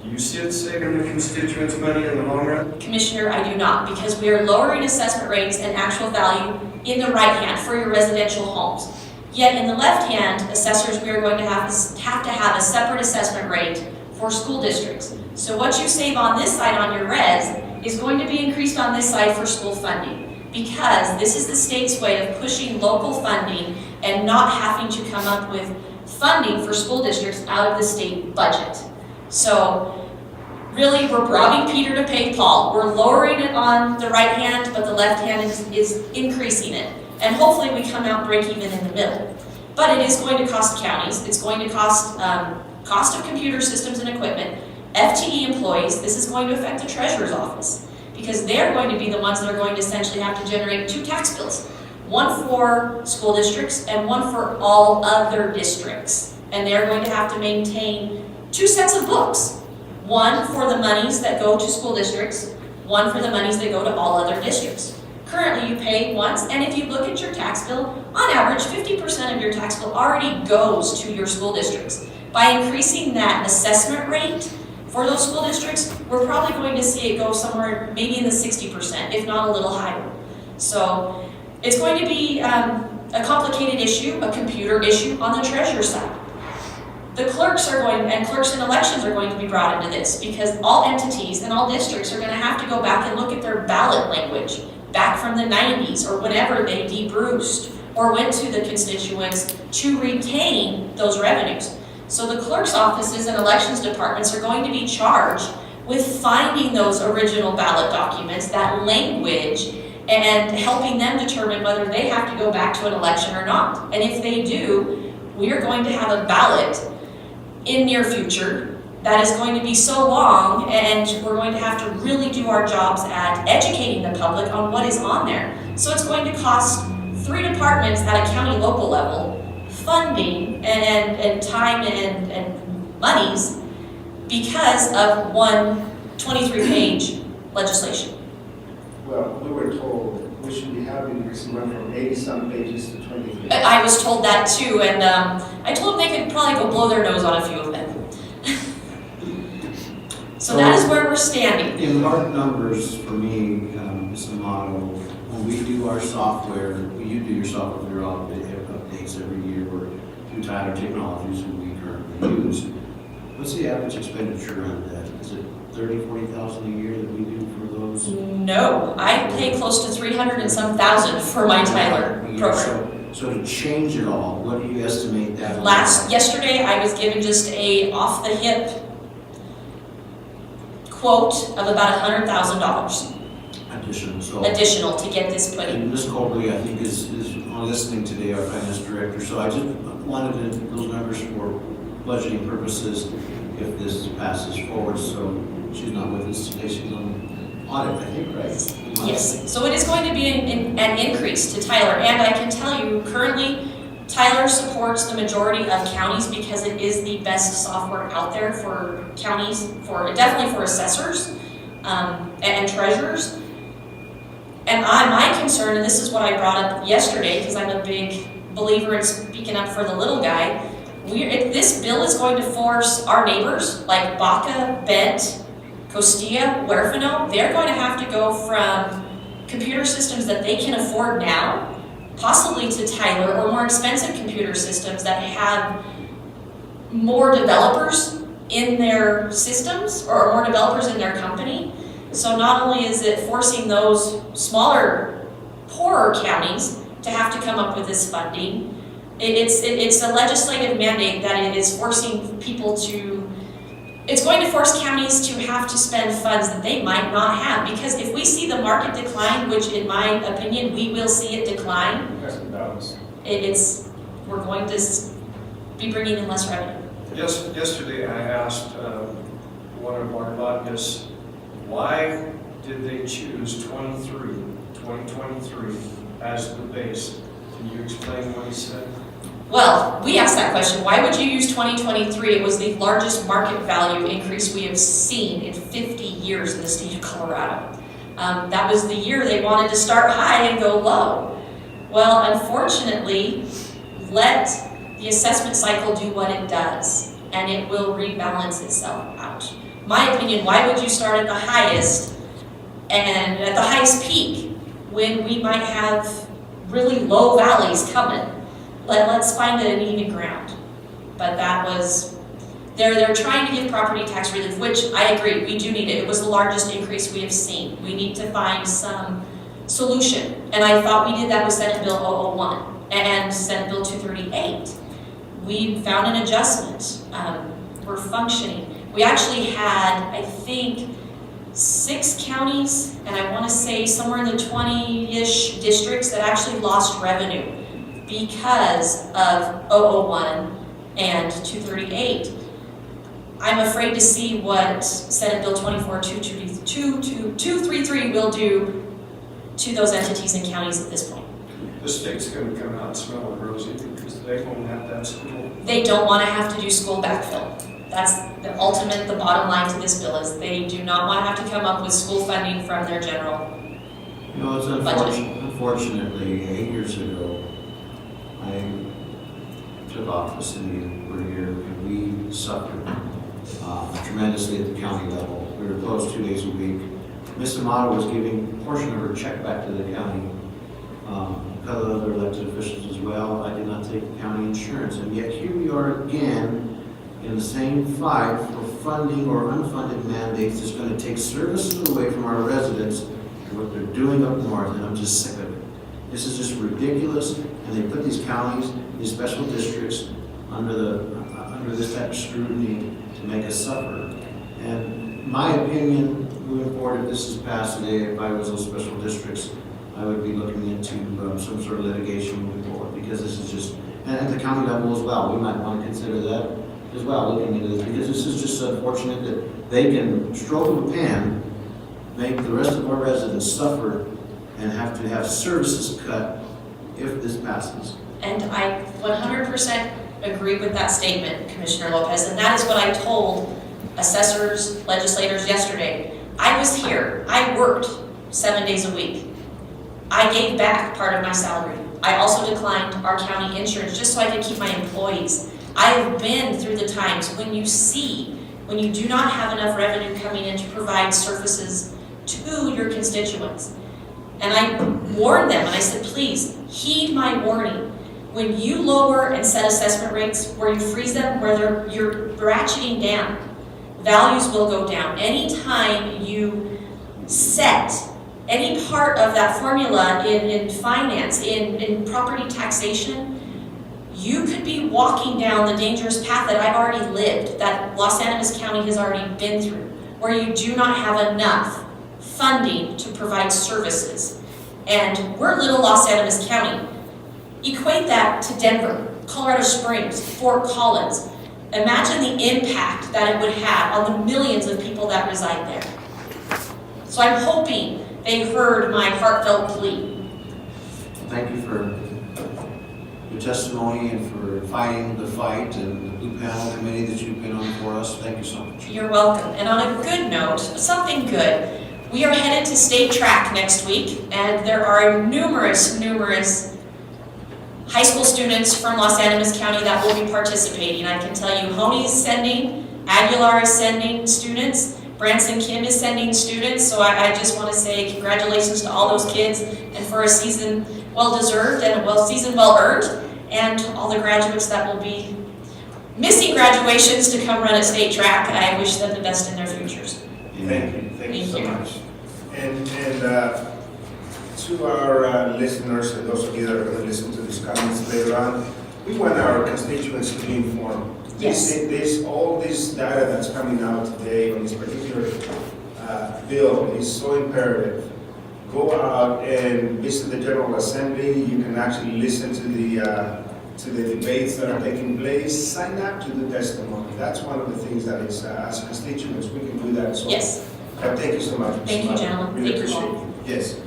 Do you see it saving the constituents money in the long run? Commissioner, I do not, because we are lowering assessment rates and actual value in the right hand for your residential homes. Yet in the left hand, assessors, we are going to have to have a separate assessment rate for school districts. So what you save on this side on your res is going to be increased on this side for school funding, because this is the state's way of pushing local funding and not having to come up with funding for school districts out of the state budget. So really, we're robbing Peter to pay Paul. We're lowering it on the right hand, but the left hand is increasing it. And hopefully we come out break even in the middle. But it is going to cost counties. It's going to cost cost of computer systems and equipment, FTE employees. This is going to affect the treasurer's office, because they're going to be the ones that are going to essentially have to generate 2 tax bills. One for school districts and one for all other districts. And they're going to have to maintain 2 sets of books. One for the monies that go to school districts, one for the monies that go to all other districts. Currently, you pay once, and if you look at your tax bill, on average, 50% of your tax bill already goes to your school districts. By increasing that assessment rate for those school districts, we're probably going to see it go somewhere maybe in the 60%, if not a little higher. So it's going to be a complicated issue, a computer issue on the treasurer's side. The clerks and clerks in elections are going to be brought into this, because all entities and all districts are going to have to go back and look at their ballot language back from the 90s or whenever they debruced or went to the constituents to retain those revenues. So the clerk's offices and elections departments are going to be charged with finding those original ballot documents, that language, and helping them determine whether they have to go back to an election or not. And if they do, we are going to have a ballot in near future that is going to be so long, and we're going to have to really do our jobs at educating the public on what is on there. So it's going to cost 3 departments at a county local level funding and time and monies because of one 23-page legislation. Well, we were told we should be having this run from 80-some pages to 23. I was told that too, and I told them they could probably go blow their nose on a few of them. So that is where we're standing. In hard numbers, for me, it's a model. When we do our software, you do your software updates every year, or through Tyler Technologies, who we currently use. What's the average expenditure on that? Is it 30,000, 40,000 a year that we do for those? No, I pay close to 300 and some thousand for my Tyler program. So to change it all, what do you estimate that? would Yesterday, I was given just a off-the-hip quote of about $100,000 additional to get this put in. And Ms. Colby, I think, is on listening today, our finance director, so I just wanted those numbers for budgeting purposes if this passes forward, so she's not with us today, she's on audit, I think, right? Yes, so it is going to be an increase to Tyler, and I can tell you, currently, Tyler supports the majority of counties because it is the best software out there for counties, definitely for assessors and treasurers. And my concern, and this is what I brought up yesterday, because I'm a big believer in speaking up for the little guy, if this bill is going to force our neighbors, like Baca, Bent, Costilla, Huerfano, they're going to have to go from computer systems that they can afford now, possibly to Tyler, or more expensive computer systems that have more developers in their systems, or more developers in their company. So not only is it forcing those smaller, poorer counties to have to come up with this funding, it's a legislative mandate that it is forcing people to, it's going to force counties to have to spend funds that they might not have. Because if we see the market decline, which in my opinion, we will see it decline, we're going to be bringing in less revenue. Yesterday I asked one of our lobbyists, why did they choose 2023 as the base? Can you explain what he said? Well, we asked that question. Why would you use 2023? It was the largest market value increase we have seen in 50 years in the state of Colorado. That was the year they wanted to start high and go low. Well, unfortunately, let the assessment cycle do what it does, and it will rebalance itself out. My opinion, why would you start at the highest and at the highest peak when we might have really low valleys coming? Let's find an even ground. But that was, they're trying to give property tax relief, which I agree, we do need it. It was the largest increase we have seen. We need to find some solution. And I thought we did that with Senate Bill 001 and Senate Bill 238. We found an adjustment. We're functioning. We actually had, I think, 6 counties, and I want to say somewhere in the 20-ish districts that actually lost revenue because of 001 and 238. I'm afraid to see what Senate Bill 233 will do to those entities and counties at this point. The state's going to come out smelling rosy because they won't have that school. They don't want to have to do school backfill. That's the bottom line to this bill is they do not want to have to come up with school funding from their general It's unfortunately 8 years ago, I took office and we're here and we suffered tremendously at the county level. We were closed 2 days a week. Ms. Amato was giving a portion of her check back to the county. A couple of other elected officials as well. I did not take county insurance, and yet here we are again in the same fight for funding or unfunded mandates that's going to take services away from our residents and what they're doing up north, and I'm just sick of it. This is just ridiculous, and they put these counties, these special districts, under this type of scrutiny to make us suffer. And my opinion, moving forward, if this is passed today, if I was those special districts, I would be looking into some sort of litigation moving forward, because this is just, and at the county level as well, we might want to consider that as well, looking into this, because this is just unfortunate that they can stroke of a pen, make the rest of our residents suffer and have to have services cut if this passes. And I 100% agree with that statement, Commissioner Lopez, and that is what I told assessors, legislators yesterday. I was here, I worked 7 days a week. I gave back part of my salary. I also declined our county insurance just so I could keep my employees. I've been through the times when you do not have enough revenue coming in to provide services to your constituents. And I warned them and I said, please heed my warning. when you lower and set assessment rates, where you freeze them, where you're ratcheting down, values will go down. Anytime you set any part of that formula in finance, in property taxation, you could be walking down the dangerous path that I've already lived, that Los Animas County has already been through, where you do not have enough funding to provide services. And we're little Los Animas County. Equate that to Denver, Colorado Springs, Fort Collins. Imagine the impact that it would have on the millions of people that reside there. So I'm hoping they heard my heartfelt plea. Thank you for your testimony and for fighting the fight and the Blue Panel Committee that you've been on for us. Thank you so much. You're welcome. And on a good note, something good. We are headed to state track next week, and there are numerous high school students from Los Animas County that will be participating. I can tell you, Honey is sending, Aguilar is sending students, Branson Kim is sending students, so I just want to say congratulations to all those kids, and for a season well-deserved and a season well-earned, and all the graduates that will be missing graduations to come run at state track. I wish them the best in their futures. Thank you so much. And to our listeners and those of you that are going to listen to these comments later on, we want our constituents to be informed. Yes. All this data that's coming out today on this particular bill is so imperative. Go out and visit the General Assembly. You can actually listen to the debates that are taking place. Sign up to the testimony. That's one of the things that is, as constituents, we can do that. So, Yes. thank you so much. Thank you, gentlemen. Really Thank you appreciate all. it. Yes.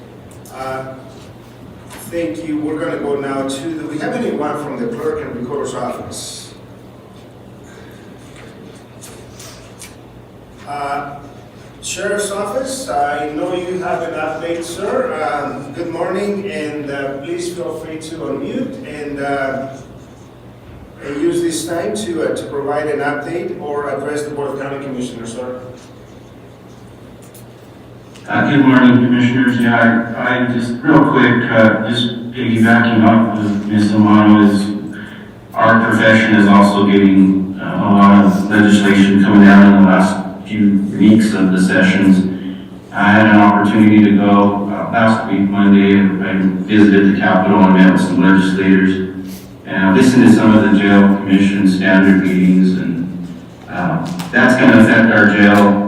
Thank you. We're going to go now to we have anyone from the clerk and recorder's office? Sheriff's Office, I know you have an update, sir. Good morning, and please feel free to unmute and use this time to provide an update or address the Board of County Commissioners, sir. Good morning, Commissioners. Yeah, I just real quick, just piggybacking off of Ms. Amano's, our profession is also getting a lot of legislation coming down in the last few weeks of the sessions. I had an opportunity to go last week, Monday. I visited the Capitol and met with some legislators and listened to some of the jail commission standard meetings, and that's going to affect our jail.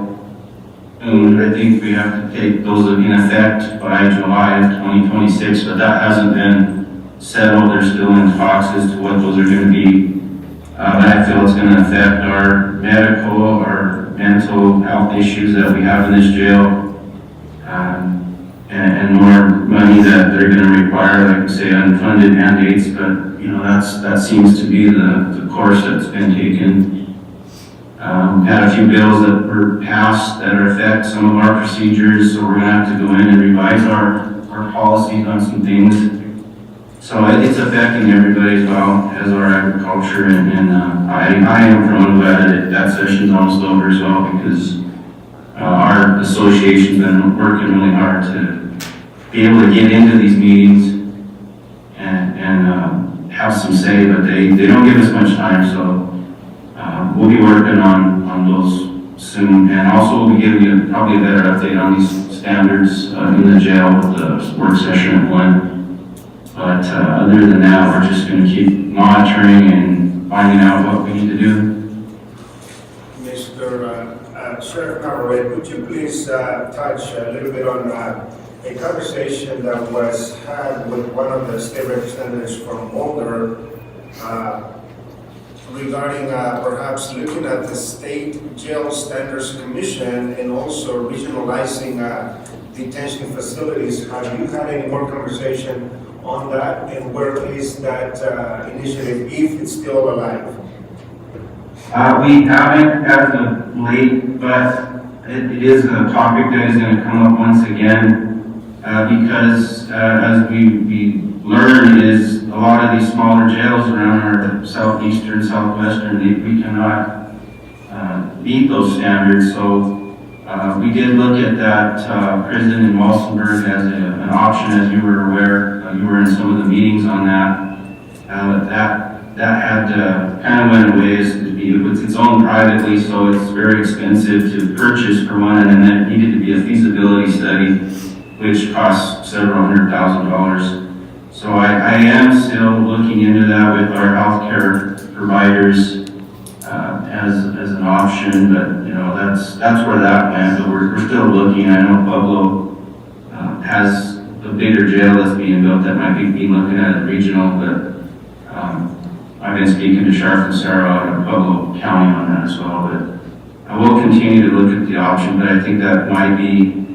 And I think we have to take those in effect by July of 2026, but that hasn't been settled. They're still in talks as to what those are going to be. But I feel it's going to affect our medical, our mental health issues that we have in this jail, and more money that they're going to require, like we say, unfunded mandates. But you know, that seems to be the course that's been taken. Had a few bills that were passed that affect some of our procedures, so we're going to have to go in and revise our policies on some things. So it's affecting everybody as well as our agriculture, and I am from that session's almost over as well, because our association's been working really hard to be able to get into these meetings and have some say, but they don't give us much time, so we'll be working on those soon, and also we'll be giving you probably a better update on these standards in the jail with the work session at 1. But other than that, we're just going to keep monitoring and finding out what we need to do. Mr. Sheriff Navarrete, would you please touch a little bit on a conversation that was had with one of the state representatives from Boulder regarding perhaps looking at the State Jail Standards Commission and also regionalizing detention facilities. Have you had any more conversation on that, and where is that initiative, if it's still alive? We haven't as of late, but it is a topic that is going to come up once again, because as we learned, is a lot of these smaller jails around our southeastern, southwestern, we cannot meet those standards. So we did look at that prison in Walsenburg as an option, as you were aware. You were in some of the meetings on that. That had kind of went away. It's owned privately, so it's very expensive to purchase for one, and then it needed to be a feasibility study, which costs several $100,000. So I am still looking into that with our healthcare providers as an option, but you know that's where that went. But we're still looking. I know Pueblo has a bigger jail that's being built that might be looking at it regional, but I've been speaking to Sheriff Sarah out of Pueblo County on that as well. But I will continue to look at the option, but I think that might be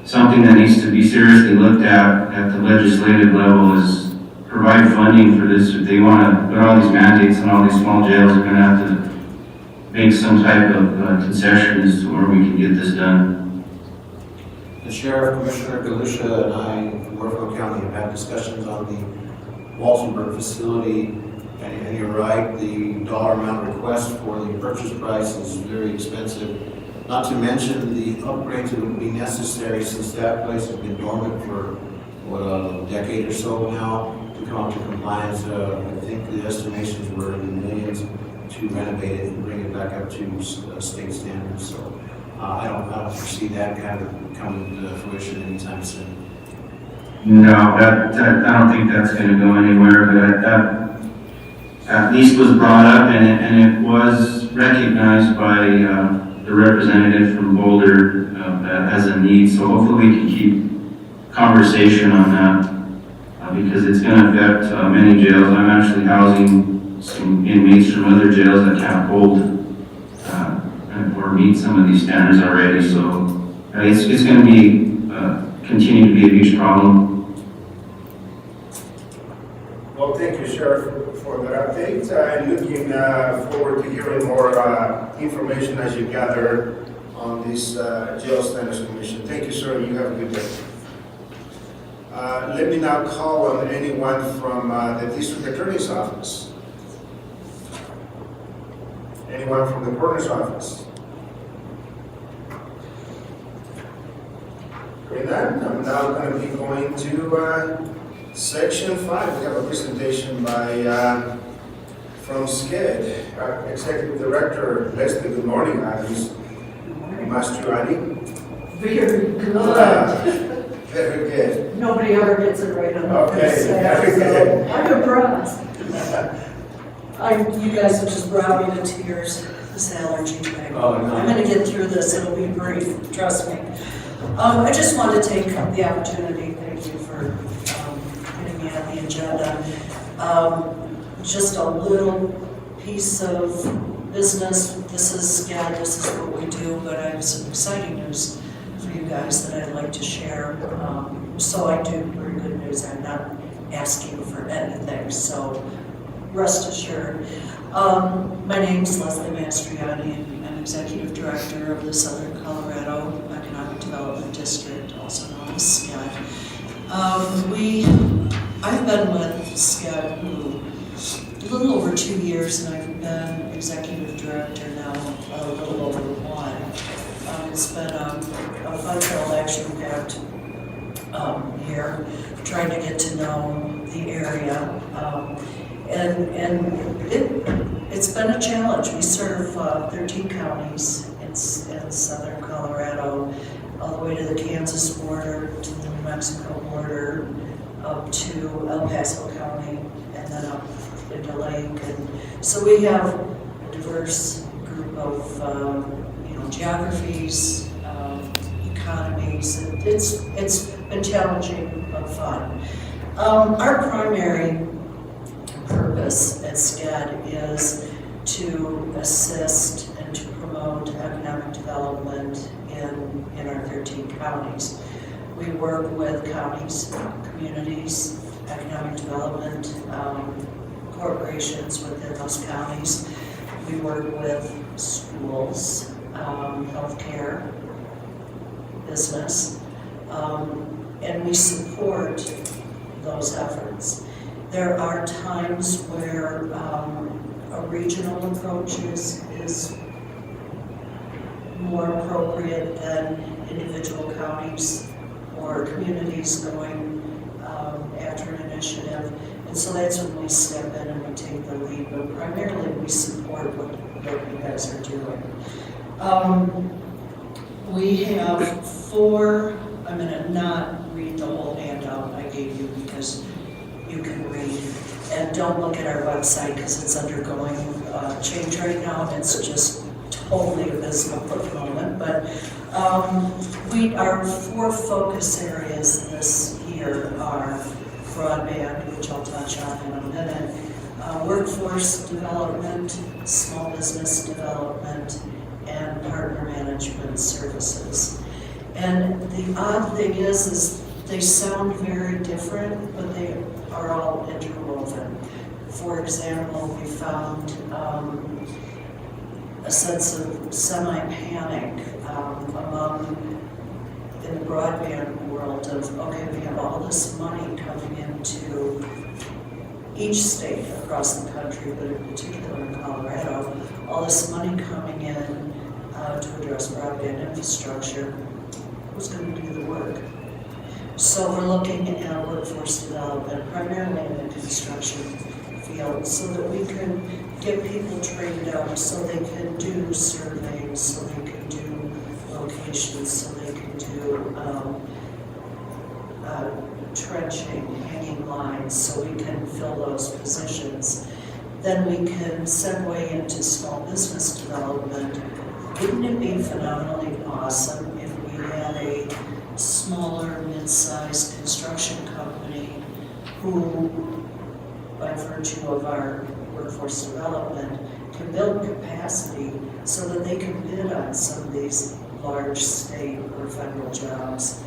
something that needs to be seriously looked at the legislative level, is provide funding for this. If they want to put all these mandates on all these small jails, they're going to have to make some type of concessions to where we can get this done. The Sheriff, Commissioner Galusha, and I from Norfolk County have had discussions on the Walsenburg facility, and you're right, the dollar amount request for the purchase price is very expensive. Not to mention the upgrades that would be necessary, since that place has been dormant for, a decade or so now, to come up to compliance. I think the estimations were in the millions to renovate it and bring it back up to state standards. So I don't foresee that kind of coming to fruition anytime soon. No, I don't think that's going to go anywhere, but that at least was brought up, and it was recognized by the representative from Boulder as a need. So hopefully we can keep conversation on that because it's going to affect many jails. I'm actually housing some inmates from other jails that can't hold or meet some of these standards already. So it's going to be continue to be a huge problem. Well, thank you, Sheriff, for that update. I'm looking forward to hearing more information as you gather on this Jail Standards Commission. Thank you, sir. You have a good day. Let me now call on anyone from the District Attorney's Office. Anyone from the Coroner's Office? Hearing none, I'm now going to be going to Section 5. We have a presentation by from SCED, Executive Director Leslie. Good morning, Alice. Mastriani. Very good. Very good. Nobody ever gets it right on the Okay, first very day, good. so I'm impressed. You guys have just brought me to tears, this allergy thing. Oh, no. I'm gonna get through this, it'll be brief, trust me. I just wanted to take the opportunity, thank you for putting me on the agenda. Just a little piece of business. This is SCED, this is what we do, but I have some exciting news for you guys that I'd like to share. So I do very good news, I'm not asking for anything, so rest assured. My name's Leslie Mastriani, and I'm Executive Director of the Southern Colorado Economic Development District, also known as SCED. I've been with SCED a little over 2 years, and I've been Executive Director now a little over 1. It's been a fun-filled, action-packed year, trying to get to know the area. It's been a challenge. We serve 13 counties in southern Colorado, all the way to the Kansas border, to the New Mexico border, up to El Paso County, and then up into Lake. And so we have a diverse group of geographies, economies. It's been challenging but fun. Our primary purpose at SCED is to assist and to promote economic development in our 13 counties. We work with counties, communities, economic development, corporations within those counties. We work with schools, healthcare, business, and we support those efforts. There are times where a regional approach is more appropriate than individual counties or communities going after an initiative. And so that's when we step in and we take the lead, but primarily we support what you guys are doing. We have 4, I'm gonna not read the whole handout I gave you because you can read. And don't look at our website because it's undergoing change right now. It's just totally abysmal at the moment. But our 4 focus areas this year are broadband, which I'll touch on in a minute, workforce development, small business development, and partner management services. And the odd thing is they sound very different, but they are all interwoven. For example, we found a sense of semi-panic in the broadband world of, okay, we have all this money coming into each state across the country, but in particular in Colorado, all this money coming in to address broadband infrastructure. Who's going to do the work? So we're looking at workforce development, primarily in the construction field, so that we can get people trained up, so they can do surveys, so they can do locations, so they can do trenching, hanging lines, so we can fill those positions. Then we can segue into small business development. Wouldn't it be phenomenally awesome if we had a smaller, mid-sized construction company who, by virtue of our workforce development, can build capacity so that they can bid on some of these large state or federal jobs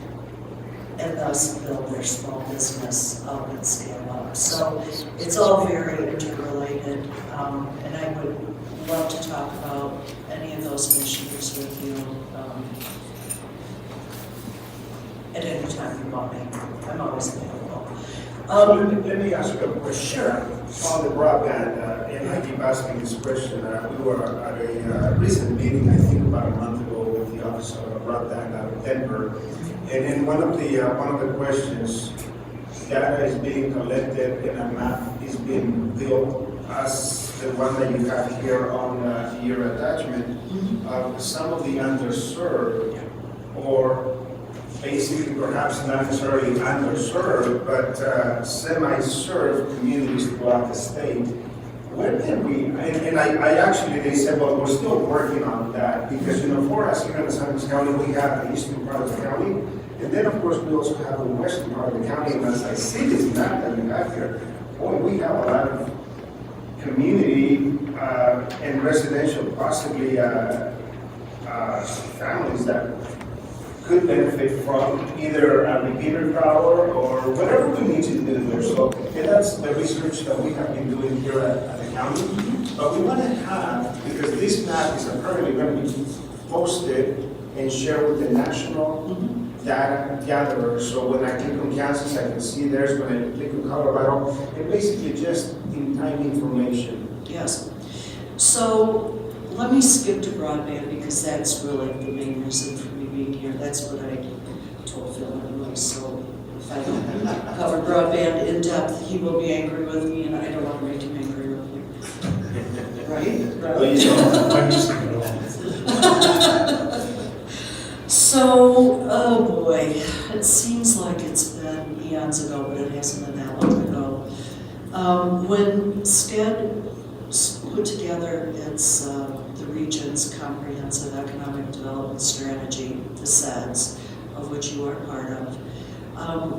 and thus build their small business up and scale up. So it's all very interrelated, and I would love to talk about any of those initiatives with you at any time you want me. I'm always available. Let me ask you a question. Sure. On the broadband, and I keep asking this question. We were at a recent meeting, I think about a month ago, with the Office of Broadband out of Denver. And in one of the questions, data is being collected and a map is being built as the one that you have here on your attachment of some of the underserved, or basically perhaps not necessarily underserved, but semi-served communities throughout the state. Where can we, and I actually, they said, well, we're still working on that, because, for us here in Los Angeles County, we have the eastern part of the county, and then, of course, we also have the western part of the county, and as I see this map that you have here, boy, we have a lot of community and residential, possibly families that could benefit from either a repeater tower or whatever we need to do there. So, and that's the research that we have been doing here at the county. But we want to have, because this map is apparently going to be posted and shared with the national data gatherers. So when I click on Kansas, I can see theirs. When I click on Colorado, and basically just in-time information. Yes. So let me skip to broadband because that's really the main reason for me being here. That's what I told Phil anyway. So if I don't cover broadband in depth, he will be angry with me, and I don't want to make him angry with me. Right? Please don't. So, oh boy, it seems like it's been eons ago, but it hasn't been that long ago. When SCED put together its the region's comprehensive economic development strategy, the SEDS, of which you are part of,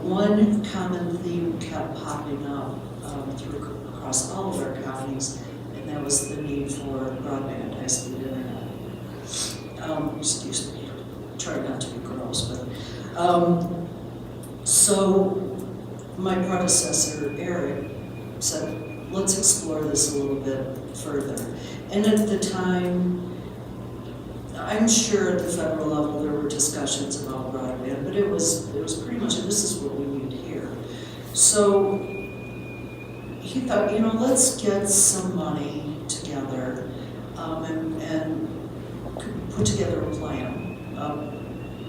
one common theme kept popping up across all of our counties, and that was the need for broadband, high-speed internet. Excuse me. Try not to be gross, but so my predecessor Eric said, let's explore this a little bit further. And at the time, I'm sure at the federal level there were discussions about broadband, but it was pretty much, this is what we need here. So he thought, let's get some money together and put together a plan.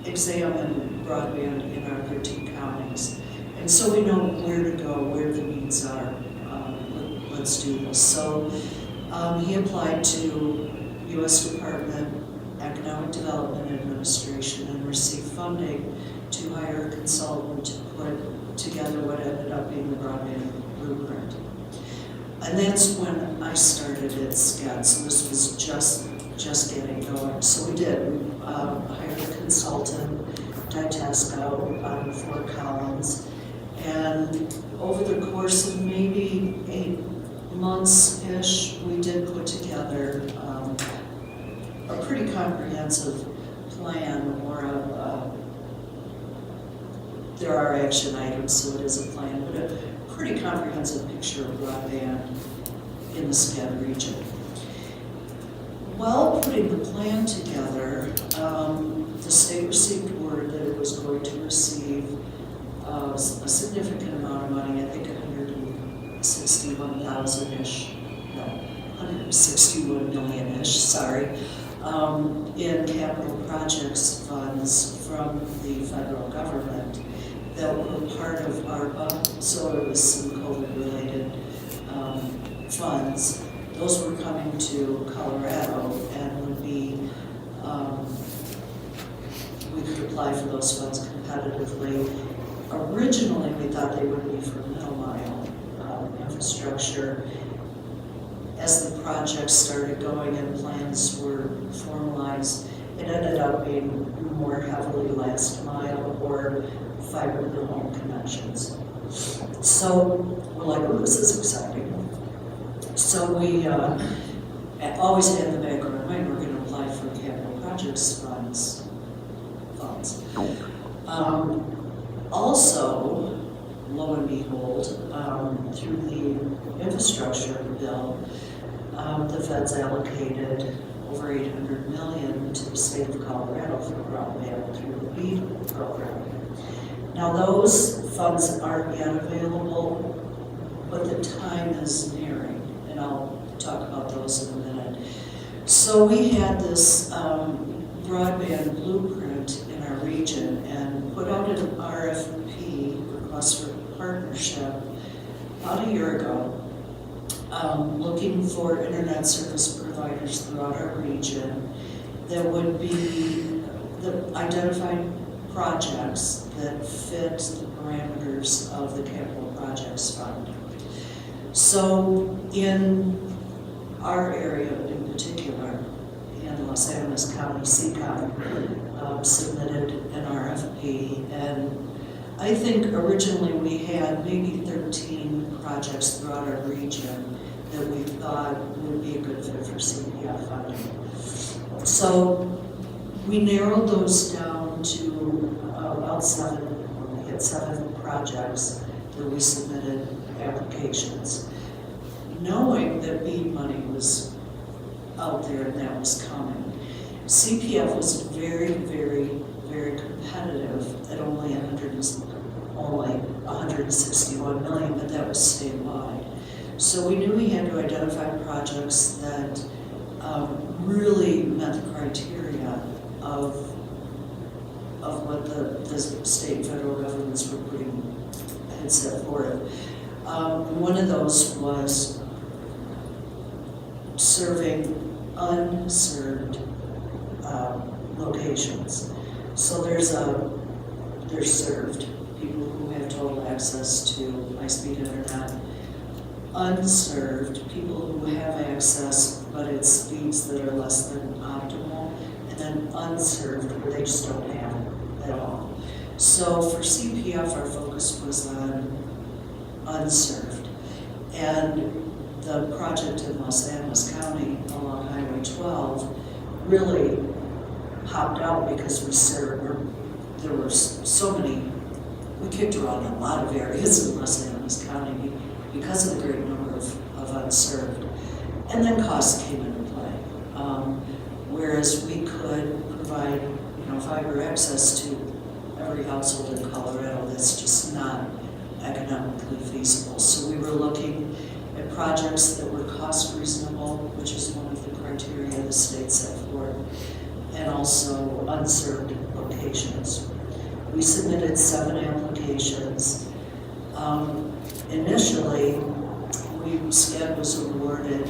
Examine broadband in our 13 counties And so we know where to go, where the needs are. Let's do this. So he applied to U.S. Department Economic Development Administration and received funding to hire a consultant to put together what ended up being the broadband blueprint. And that's when I started at SCAD, so this was just getting going. So we did, we hired a consultant, Ditesco, out of Fort Collins, and over the course of maybe 8 months-ish, we did put together a pretty comprehensive plan, or there are action items, so it is a plan, but a pretty comprehensive picture of broadband in the SCAD region. While putting the plan together, the state received word that it was going to receive a significant amount of money, I think 161,000-ish, no, 161 million-ish, sorry, in capital projects funds from the federal government that were part of ARPA, so it was some COVID-related funds. Those were coming to Colorado and would be, we could apply for those funds competitively. Originally, we thought they would be for middle mile infrastructure. As the project started going and plans were formalized, it ended up being more heavily last mile or fiber to the home connections. So we're like, oh, this is exciting. So we always had in the back of our mind, we're going to apply for capital projects funds. Also, lo and behold, through the infrastructure bill, the feds allocated over $800 million to the state of Colorado for broadband through the BEAD program. Now those funds aren't yet available, but the time is nearing, and I'll talk about those in a minute. So we had this broadband blueprint in our region and put out an RFP, request for partnership, about a year ago, looking for internet service providers throughout our region that would be identified projects that fit the parameters of the Capital Projects Fund. So in our area in particular, in Los Angeles County, CCON submitted an RFP, and I think originally we had maybe 13 projects throughout our region that we thought would be a good fit for CPF funding. So we narrowed those down to about 7, we had 7 projects that we submitted applications, knowing that BEAD money was out there and that was coming. CPF was very, very, very competitive at only 161 million, but that was statewide. So we knew we had to identify projects that really met the criteria of what the state and federal governments were had set forth. One of those was serving unserved locations. So they're served, people who have total access to high-speed internet. Unserved, people who have access, but at speeds that are less than optimal. And then unserved, where they just don't have it at all. So for CPF, our focus was on unserved. And the project in Los Angeles County along Highway 12 really popped out because there were so many, we kicked around a lot of areas in Los Angeles County because of the great number of unserved. And then costs came into play. Whereas we could provide, fiber access to every household in Colorado, that's just not economically feasible. So we were looking at projects that were cost reasonable, which is one of the criteria the state set forth, and also unserved locations. We submitted 7 applications, Initially, SCAD was awarded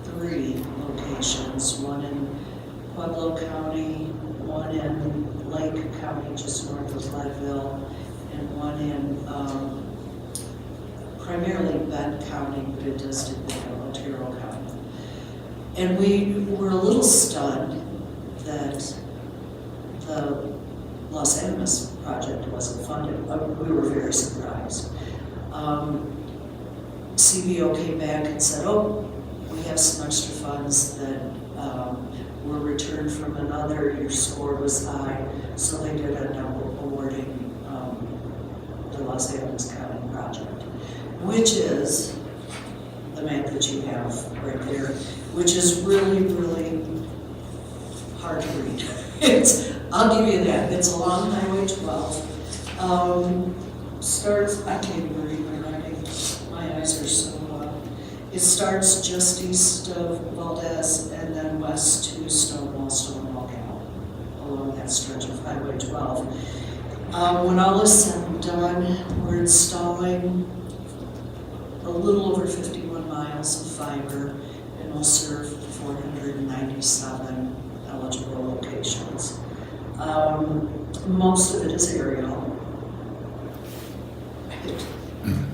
3 locations, one in Pueblo County, one in Lake County, just north of Leadville, and one in primarily Bend County, but it does dip into Otero County. And we were a little stunned that the Los Animas project wasn't funded. We were very surprised. CBO came back and said, oh, we have some extra funds that were returned from another, your score was high, so they did end up awarding the Los Angeles County project, which is the map that you have right there, which is really, really hard to read. I'll give you that. It's along Highway 12. Starts, I can't even read my writing. My eyes are so, it starts just east of Valdez and then west to Stonewall Cal, along that stretch of Highway 12. When all is said and done, we're installing a little over 51 miles of fiber and will serve 497 eligible locations. Most of it is aerial. It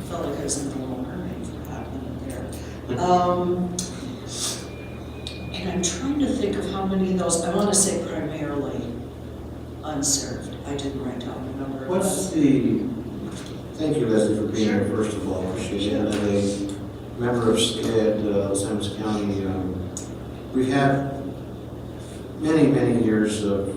felt like I was in the Little Mermaid for hot minute there. And I'm trying to think of how many of those, I want to say primarily unserved. I didn't write down the number. What's the, thank you, Leslie, for being here, first of all, appreciate it. And as a member of SCAD, Los Angeles County, we've had many, many years of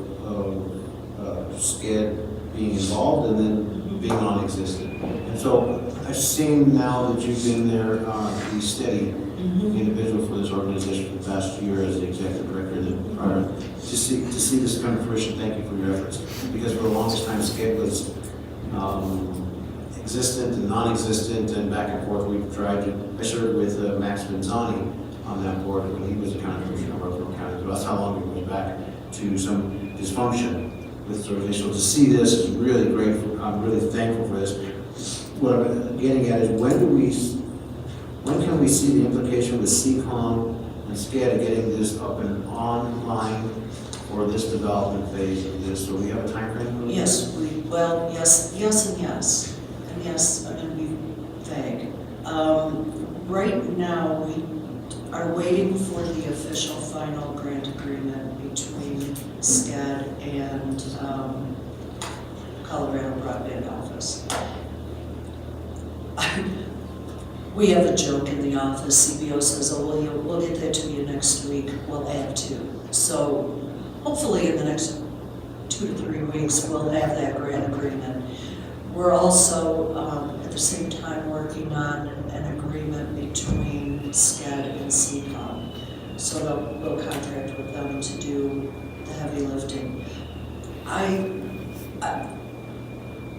SCAD being involved and then being non-existent. And so I've seen now that you've been there, be steady individual for this organization for the past year as the executive director, and then prior to see this come to fruition. Thank you for your efforts, because for the longest time SCAD was existent and non-existent and back and forth. We've tried to, I served with Max Manzani on that board when he was the county commissioner of Rutherford County. So that's how long it goes back to some dysfunction with the organization. So to see this is really grateful. I'm really thankful for this. What I'm getting at is when can we see the implication with CCON and SCAD getting this up and online for this development phase of this? So we have a time frame? Yes, yes and yes. And yes, I'm going to be vague. Right now, we are waiting for the official final grant agreement between SCAD and Colorado Broadband Office. We have a joke in the office. CBO says, oh, well, we'll get that to you next week. We'll add to. So hopefully in the next 2 to 3 weeks, we'll have that grant agreement. We're also at the same time working on an agreement between SCAD and CCON. So we'll contract with them to do the heavy lifting.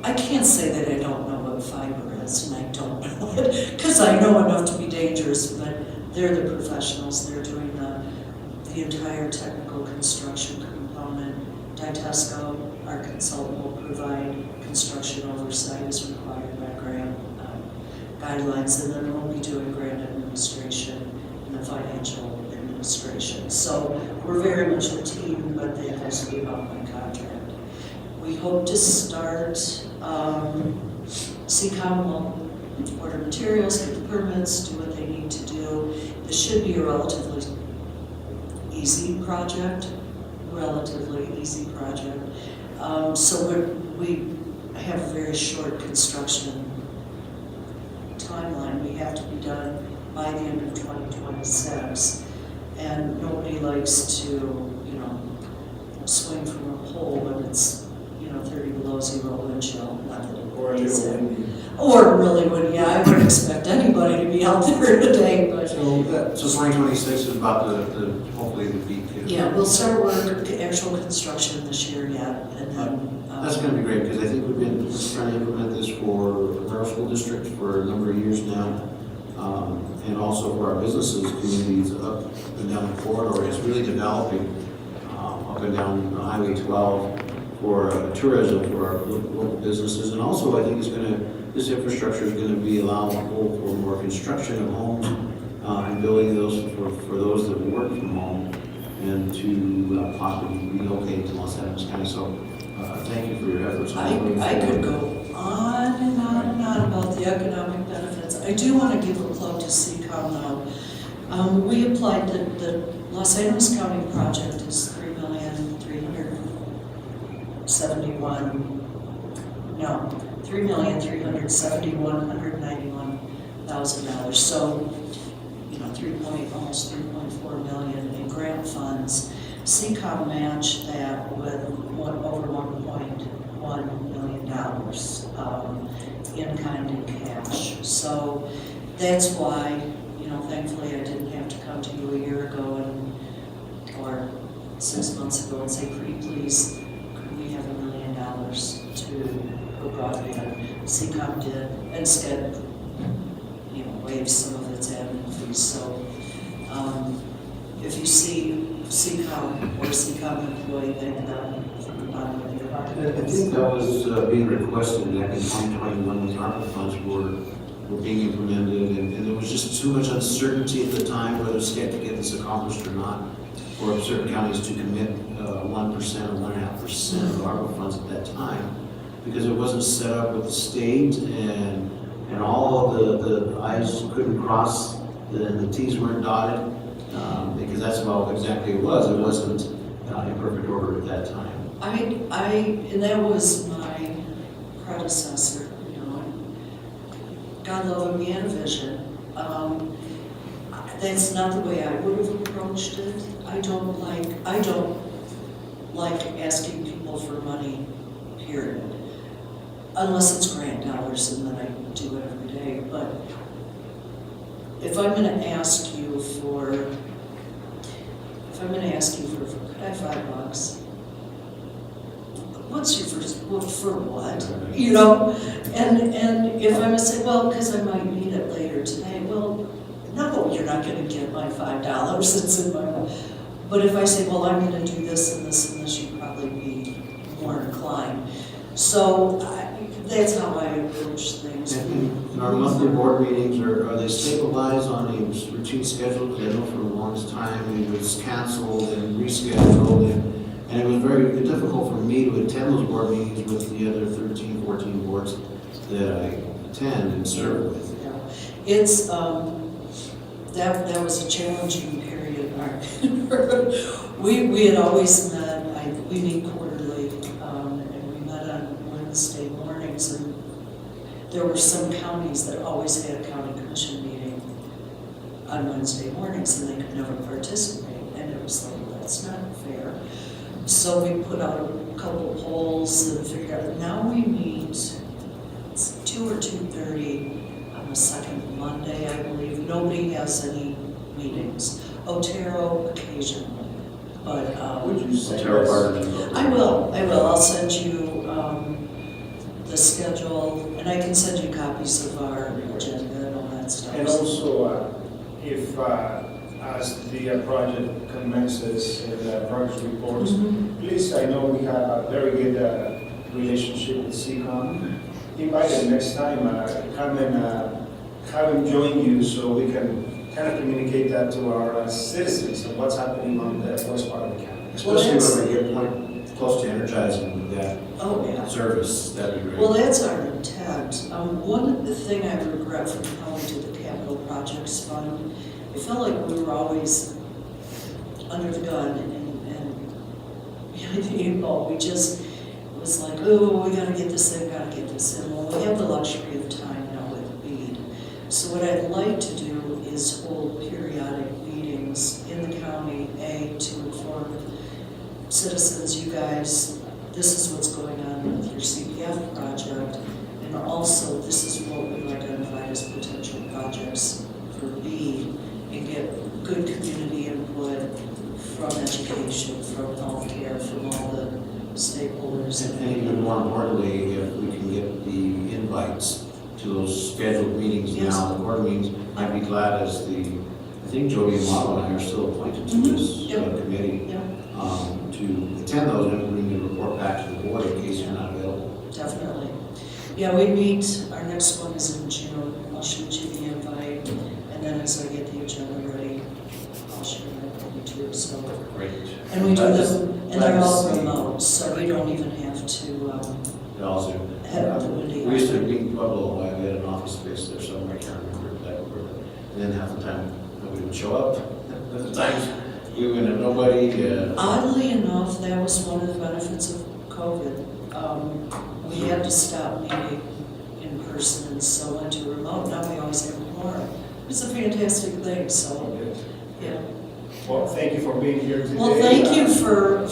I can't say that I don't know what fiber is, and I don't know it, because I know enough to be dangerous, but they're the professionals. They're doing the entire technical construction component. Ditesco, our consultant, will provide construction oversight as required by grant guidelines, and then we'll be doing grant administration and the financial administration. So we're very much a team, but that has to be about my contract. We hope to start, CCOM will order materials, get the permits, do what they need to do. This should be a relatively easy project. So we have a very short construction timeline. We have to be done by the end of 2026. And nobody likes to, swing from a pole when it's 30 below zero wind chill. Not that it Or a little windy. Or really windy. Yeah, I wouldn't expect anybody to be out there today, but. So 2026 is about the hopefully the peak. Yeah, we'll start work, actual construction this year yet, and then. That's going to be great, because I think we've been trying to implement this for our school district for a number of years now, and also for our businesses, communities up and down the corridor. It's really developing up and down Highway 12 for tourism for our local businesses, and also I think it's going to this infrastructure is going to be allowable for more construction of homes and building those for those that work from home and to possibly relocate to Los Angeles County. So thank you for your efforts. I could go on and on and on about the economic benefits. I do want to give a plug to CCOM though. We applied, the Los Angeles County project is $3,371,191,000. So, almost 3.4 million in grant funds. CCOM matched that with over $1.1 million in kind and cash. So that's why, thankfully I didn't have to come to you a year ago or 6 months ago and say, please, could we have $1 million to go broadband? CCOM did, instead, waived some of its admin fees. So if you see CCOM or CCOM employee, then I think that was being requested back in 2021 when the ARPA funds were being implemented, and there was just too much uncertainty at the time whether to get this accomplished or not, for certain counties to commit 1% or 1.5% of ARPA funds at that time, because it wasn't set up with the state, and all of the I's couldn't cross, and the T's weren't dotted, because that's about exactly it was. It wasn't in perfect order at that time. and that was my predecessor, God love him, he had a vision. That's not the way I would have approached it. I don't like asking people for money, period. Unless it's grant dollars, and then I do it every day. But if I'm going to ask you for, could I have $5? What's your first, for what? And if I'm going to say, well, because I might need it later today, well, no, you're not going to get my $5, it's in my, but if I say, well, I'm going to do this and this and this, you'd probably be more inclined. So that's how I approach things. And our monthly board meetings, are they stabilized on a routine schedule? Because I know for the longest time it was canceled and rescheduled, and it was very difficult for me to attend those board meetings with the other 13, 14 boards that I attend and serve with. Yeah. It's, that was a challenging period, Mark. we had always met, we meet quarterly, and we met on Wednesday mornings, and there were some counties that always had a county commission meeting on Wednesday mornings, and they could never participate, and it was like, well, that's not fair. So we put out a couple polls and figured out, now we meet, it's 2 or 2:30 on the second Monday, I believe. Nobody has any meetings. Otero occasionally, but Would you say Otero Partners? I will. I'll send you the schedule, and I can send you copies of our agenda and all that stuff. And also, if as the project commences and progress reports, please, I know we have a very good relationship with CCOM. Invite them next time, come and have them join you so we can kind of communicate that to our citizens of what's happening on the west part of the county. Especially when we get close to energizing that service, that'd be great. Well, that's our intent. One thing I regret from coming to the Capital Projects Fund, I felt like we were always under the gun and behind the eight ball. We just, it was like, oh, we gotta get this in, gotta get this in. Well, we have the luxury of time now with BEAD. So what I'd like to do is hold periodic meetings in the county, to inform citizens, you guys, this is what's going on with your CPF project, and also this is what we've identified as potential projects for BEAD, and get good community input from education, from healthcare, from all the stakeholders. And even more importantly, if we can get the invites to those scheduled meetings now, the board meetings, I'd be glad as I think Jody and Marlo and I are still appointed to this committee to attend those and bring the report back to the board in case you're not available. Definitely. Yeah, we meet, our next one is in June. I'll shoot you the invite, and then as I get the agenda ready, I'll share that with you too, so. Great. And we do them, and they're all Glad to see. remote, so you don't even have to And also, head up to Windy. we used to meet in Pueblo, Ohio, we had an office space there somewhere, I can't remember exactly where. And then half the time, nobody would show up. At the times, you and nobody, Oddly enough, that was one of the benefits of COVID. We had to stop meeting in person and so went to remote. Now we always have more. It's a fantastic thing, so, yeah. Well, thank you for being here today. Well, thank you for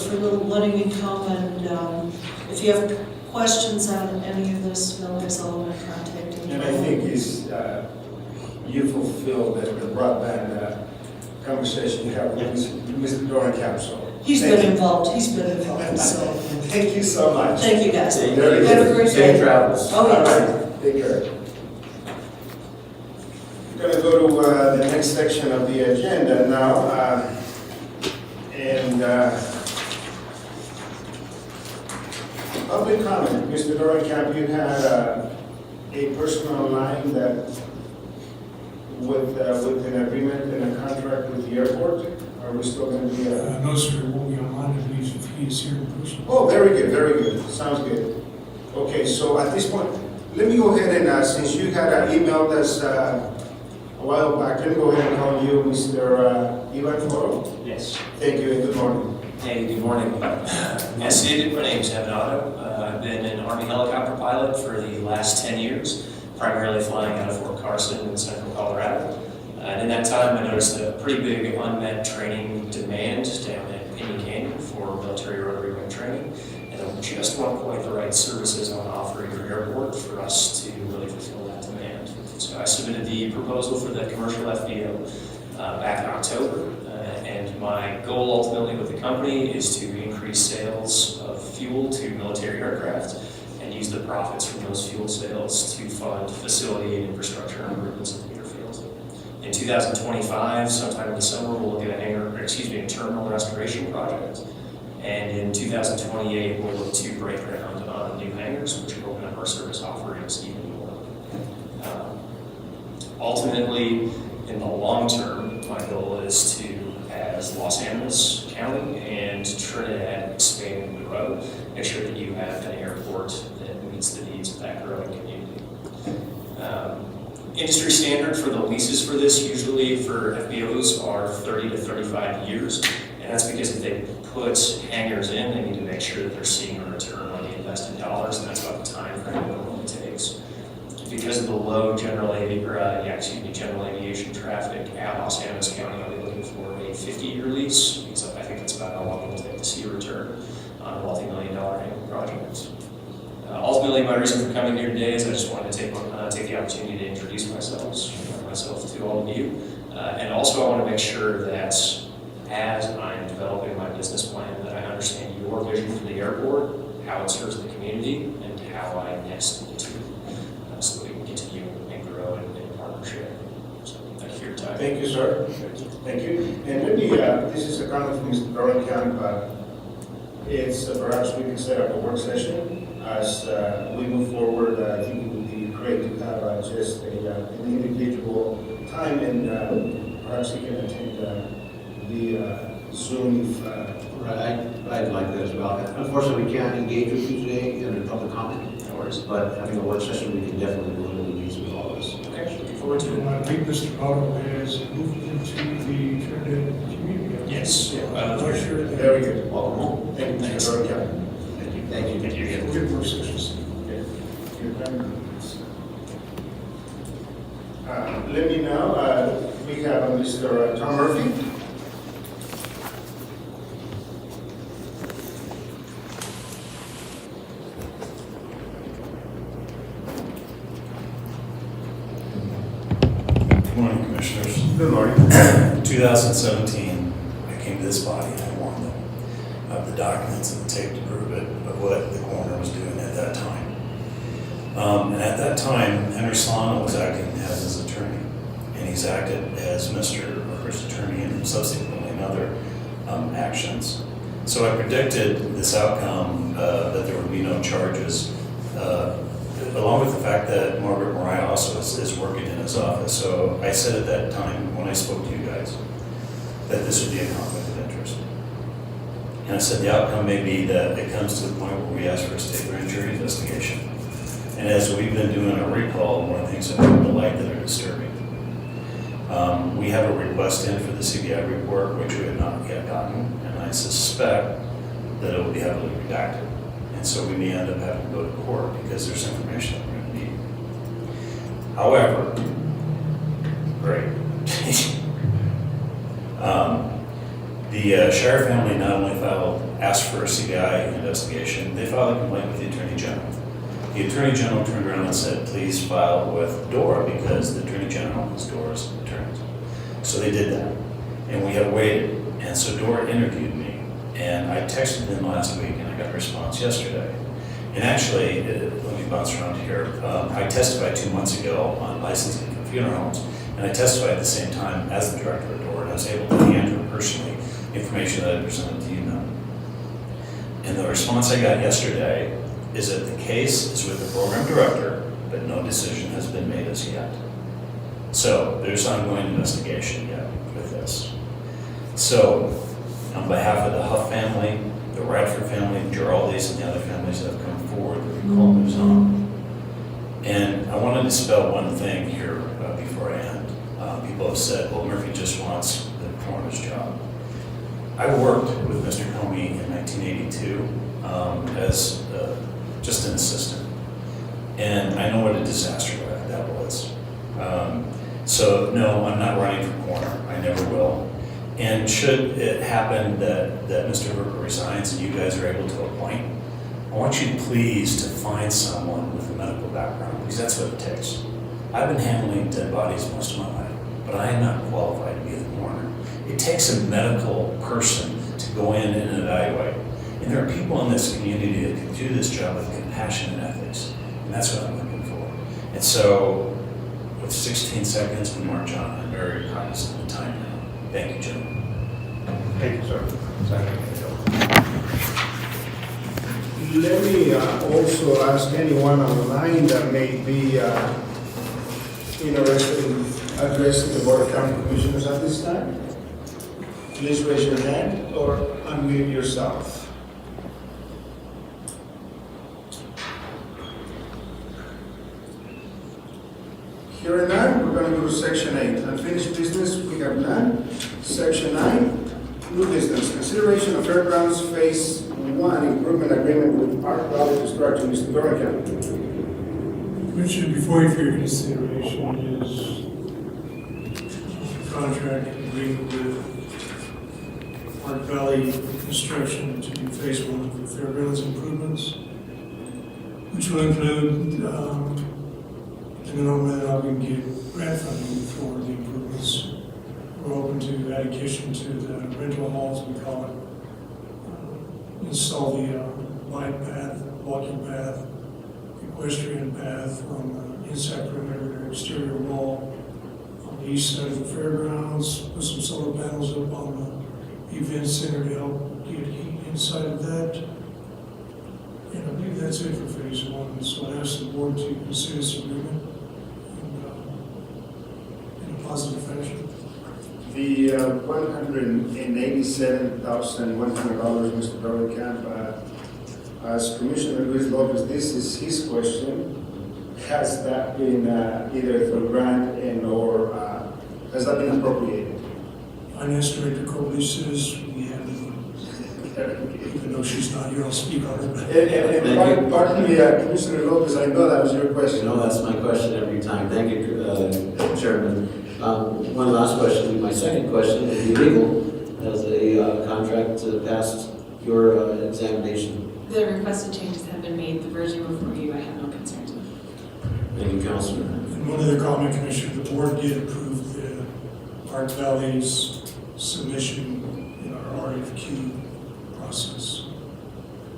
letting me come, and if you have questions on any of this, Melissa's all my contact info. And I think you fulfilled the broadband conversation you have with Mr. Dorenkamp, so. He's thank been you. involved, so, Thank you so much. thank you guys. Thank you. Have a great day. safe travels. Oh, All yeah. right, take care. We're gonna go to the next section of the agenda now, and public comment. Mr. Dorenkamp, you had a personal line that with an agreement and a contract with the airport. Are we still gonna be? No, sir, it won't be online if he is here in person. Oh, very good, very good. Sounds good. Okay, so at this point, let me go ahead and, since you had emailed us a while back, let me go ahead and call you Mr. Ivan Foro. Yes. Thank you and good morning. Hey, good morning. As stated, my name is Evan Otto. I've been an Army helicopter pilot for the last 10 years, primarily flying out of Fort Carson in central Colorado. And in that time, I noticed a pretty big unmet training demand down at Pinyon Canyon for military rotary wing training. And at just one point, the right services on offer at your airport for us to really fulfill that demand. So I submitted the proposal for the commercial FBO back in October. And my goal ultimately with the company is to increase sales of fuel to military aircraft and use the profits from those fuel sales to fund facility and infrastructure improvements in the airfield. In 2025, sometime in the summer, we'll look at a terminal restoration project. And in 2028, we'll look to break ground on new hangars, which will open up our service offerings even more. Ultimately, in the long term, my goal is to, as Los Angeles County and Trinidad expand and grow, make sure that you have an airport that meets the needs of that growing community. Industry standard for the leases for this, usually for FBOs, are 30 to 35 years. And that's because if they put hangars in, they need to make sure that they're seeing a return on the invested dollars, and that's about the time frame it normally takes. Because of the low general aviation traffic at Los Angeles County, I'll be looking for a 50-year lease, because I think that's about how long it will take to see a return on a multi-million-dollar annual project. Ultimately, my reason for coming here today is I just wanted to take the opportunity to introduce myself to all of you. And also I want to make sure that as I'm developing my business plan, that I understand your vision for the airport, how it serves the community, and how I next need to, so that we can continue and grow in partnership. So thank you for your time. Thank you, sir. Thank you. And maybe this is a comment from Mr. Dorenkamp. It's perhaps we can set up a work session as we move forward. I think it would be great to have just an individual time, and perhaps he can attend the Zoom. Right, I'd like that as well. Unfortunately, we can't engage with you today in a public comment, No worries. but having a work session, we can definitely go into the needs with all of us. Okay, looking forward to it. I think Mr. Otto has moved into the Trinidad community. Yes. I'm not sure that. Very good. Welcome home. Thank you, Mr. Dorenkamp. Thank you. Thank you. Thank you again. Good work sessions. Let me know, we have Mr. Tom Murphy. Good morning, Commissioners. Good morning. 2017, I came to this body and I warned them of the documents and the tape to prove it, of what the coroner was doing at that time. And at that time, Henry Solano was acting as his attorney, and he's acted as Mr. Hooker's attorney and subsequently in other actions. So I predicted this outcome, that there would be no charges along with the fact that Margaret Mariah also is working in his office. So I said at that time, when I spoke to you guys, that this would be a conflict of interest. And I said the outcome may be that it comes to the point where we ask for a state grand jury investigation. And as we've been doing a recall, one of the things that come to light that are disturbing. We have a request in for the CBI report, which we have not yet gotten, and I suspect that it will be heavily redacted. And so we may end up having to go to court because there's information that we're going to need. However, great. The Shire family not only asked for a CBI investigation, they filed a complaint with the Attorney General. The Attorney General turned around and said, please file with DORA because the Attorney General is DORA's attorney. So they did that, and we have waited. And so DORA interviewed me, and I texted them last week, and I got a response yesterday. And actually, let me bounce around here. I testified 2 months ago on licensing for funeral homes, and I testified at the same time as the director of DORA, and I was able to hand her personally information that I presented to you now. And the response I got yesterday is that the case is with the program director, but no decision has been made as yet. So there's ongoing investigation yet with this. So on behalf of the Huff family, the Radford family, Giraldi's, and the other families that have come forward, the recall moves on. And I want to dispel one thing here before I end. People have said, well, Murphy just wants the coroner's job. I worked with Mr. Comey in 1982 as just an assistant. And I know what a disaster that was. So no, I'm not running for coroner. I never will. And should it happen that Mr. Hooper resigns and you guys are able to appoint, I want you please to find someone with a medical background, because that's what it takes. I've been handling dead bodies most of my life, but I am not qualified to be the coroner. It takes a medical person to go in and evaluate. And there are people in this community that can do this job with compassion and ethics. And that's what I'm looking for. And so, with 16 seconds to march on, I'm very cognizant of the time now. Thank you, gentlemen. Thank you, sir. Let me also ask anyone online that may be interested in addressing the Board of County Commissioners at this time. Please raise your hand or unmute yourself. Hearing none, we're going to go to Section 8. Unfinished business, we have none. Section 9, new business. Consideration of Fairgrounds Phase 1 Improvement Agreement with Park Valley Construction, Mr. Dorrican. Commissioner, before you for your consideration is contract agreement with Park Valley Construction to do Phase 1 of the Fairgrounds improvements, which will include, depending on whether or not we can get grant funding for the improvements. We're open to addition to the rental halls, we call it. Install the bike path, walking path, equestrian path on the inside perimeter, exterior wall on the east side of the fairgrounds, put some solar panels up on the event center to help get heat inside of that. And I believe that's it for Phase 1. So I ask the board to consider this agreement in a positive fashion. The $187,100, Mr. Dorrican, as Commissioner Luis Lopez, this is his question. Has that been either through grant and or has that been appropriated? Finance Director Colby says we have, even though she's not here, I'll speak on it. And pardon me, Commissioner Lopez, I know that was your question. No, that's my question every time. Thank you, Chairman. One last question. My second question, would be legal as a contract passed your examination? The requested changes have been made. The version before you, I have no concerns with. Thank you, Councilor. And one other comment, Commissioner, the board did approve the Park Valley's submission in our RFQ process,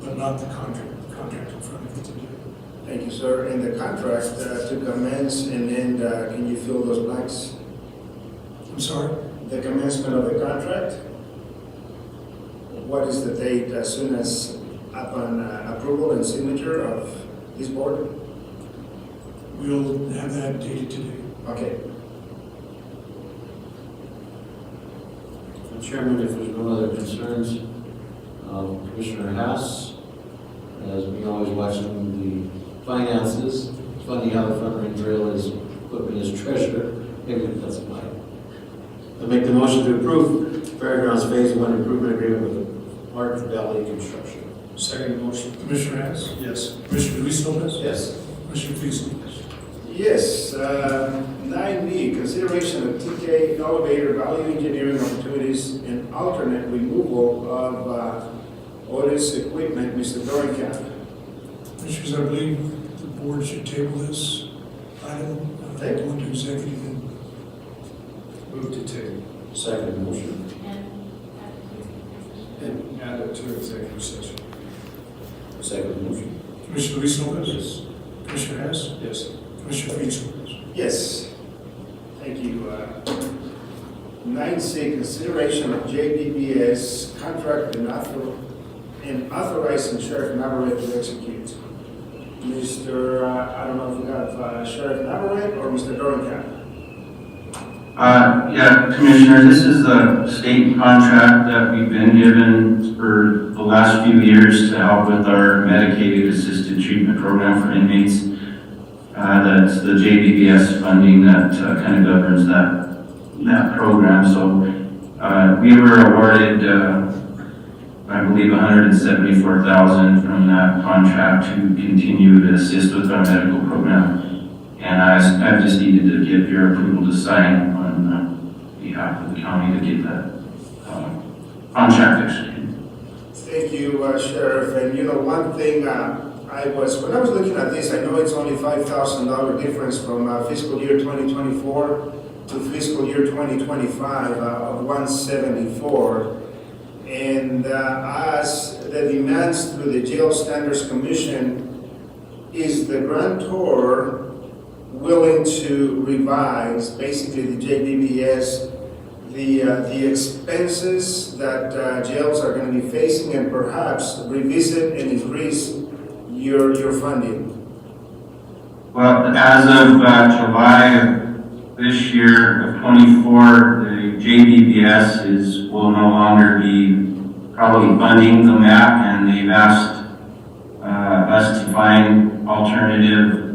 but not the contract in front of it today. Thank you, sir. And the contract to commence and end, can you fill those blanks? I'm sorry? The commencement of the contract? What is the date as soon as upon approval and signature of this board? we'll have that dated today. Okay. Chairman, if there's no other concerns, Commissioner Haas, as we always watching the finances, funny how the front range rail is putting his treasurer, maybe that's mine. I make the motion to approve Fairgrounds Phase 1 improvement agreement with Art Valley Construction. Second motion. Commissioner Hess, Yes. Commissioner Luis Lopez, Yes. Commissioner Peasley. Yes, 9B, consideration of TK elevator value engineering opportunities and alternate removal of Otis equipment, Mr. Dorncamp. Commissioners, I believe the board should table this item, Okay. go into executive. Move to table. Second motion. And add it to executive session. Second motion. Commissioner Luis Lopez, Yes. Commissioner Hess, Yes. Commissioner Peasley. Yes, thank you. 9C, consideration of JBBS contract and authorizing Sheriff Navarrete to execute. Mr., I don't know if we have Sheriff Navarrete or Mr. Dorncamp. Yeah, Commissioner, this is the state contract that we've been given for the last few years to help with our medicated assisted treatment program for inmates. That's the JBBS funding that kind of governs that program. So we were awarded, I believe, $174,000 from that contract to continue to assist with our medical program. And I just needed to give your approval to sign on behalf of the county to get that contract executed. Thank you, Sheriff. And you know, one thing, when I was looking at this, I know it's only $5,000 difference from fiscal year 2024 to fiscal year 2025 of 174. And as the demands through the Jail Standards Commission, is the grantor willing to revise, basically the JBBS, the expenses that jails are going to be facing, and perhaps revisit and increase your funding? Well, as of July of this year of 24, the JBBS will no longer be probably funding the MAP, and they've asked us to find alternative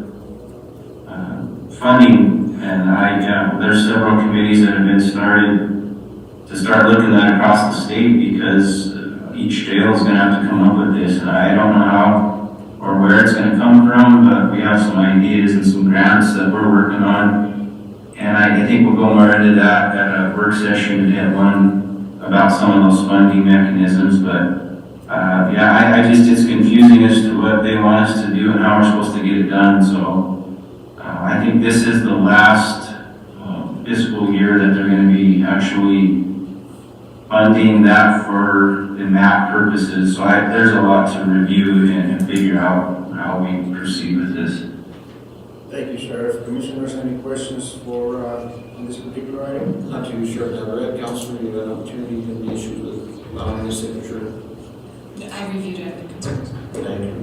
funding. And there's several committees that have been started to start looking at across the state, because each jail is going to have to come up with this. And I don't know how or where it's going to come from, but we have some ideas and some grants that we're working on. And I think we'll go more into that at a work session at one about some of those funding mechanisms. But it's confusing as to what they want us to do and how we're supposed to get it done. So I think this is the last fiscal year that they're going to be actually funding that for the MAP purposes. So there's a lot to review and figure out how we proceed with this. Thank you, Sheriff. Commissioners, any questions for on this particular item? Not too sure, never read, Counselor, you had an opportunity to be issues with allowing this signature. I reviewed it, the concerns. Thank you.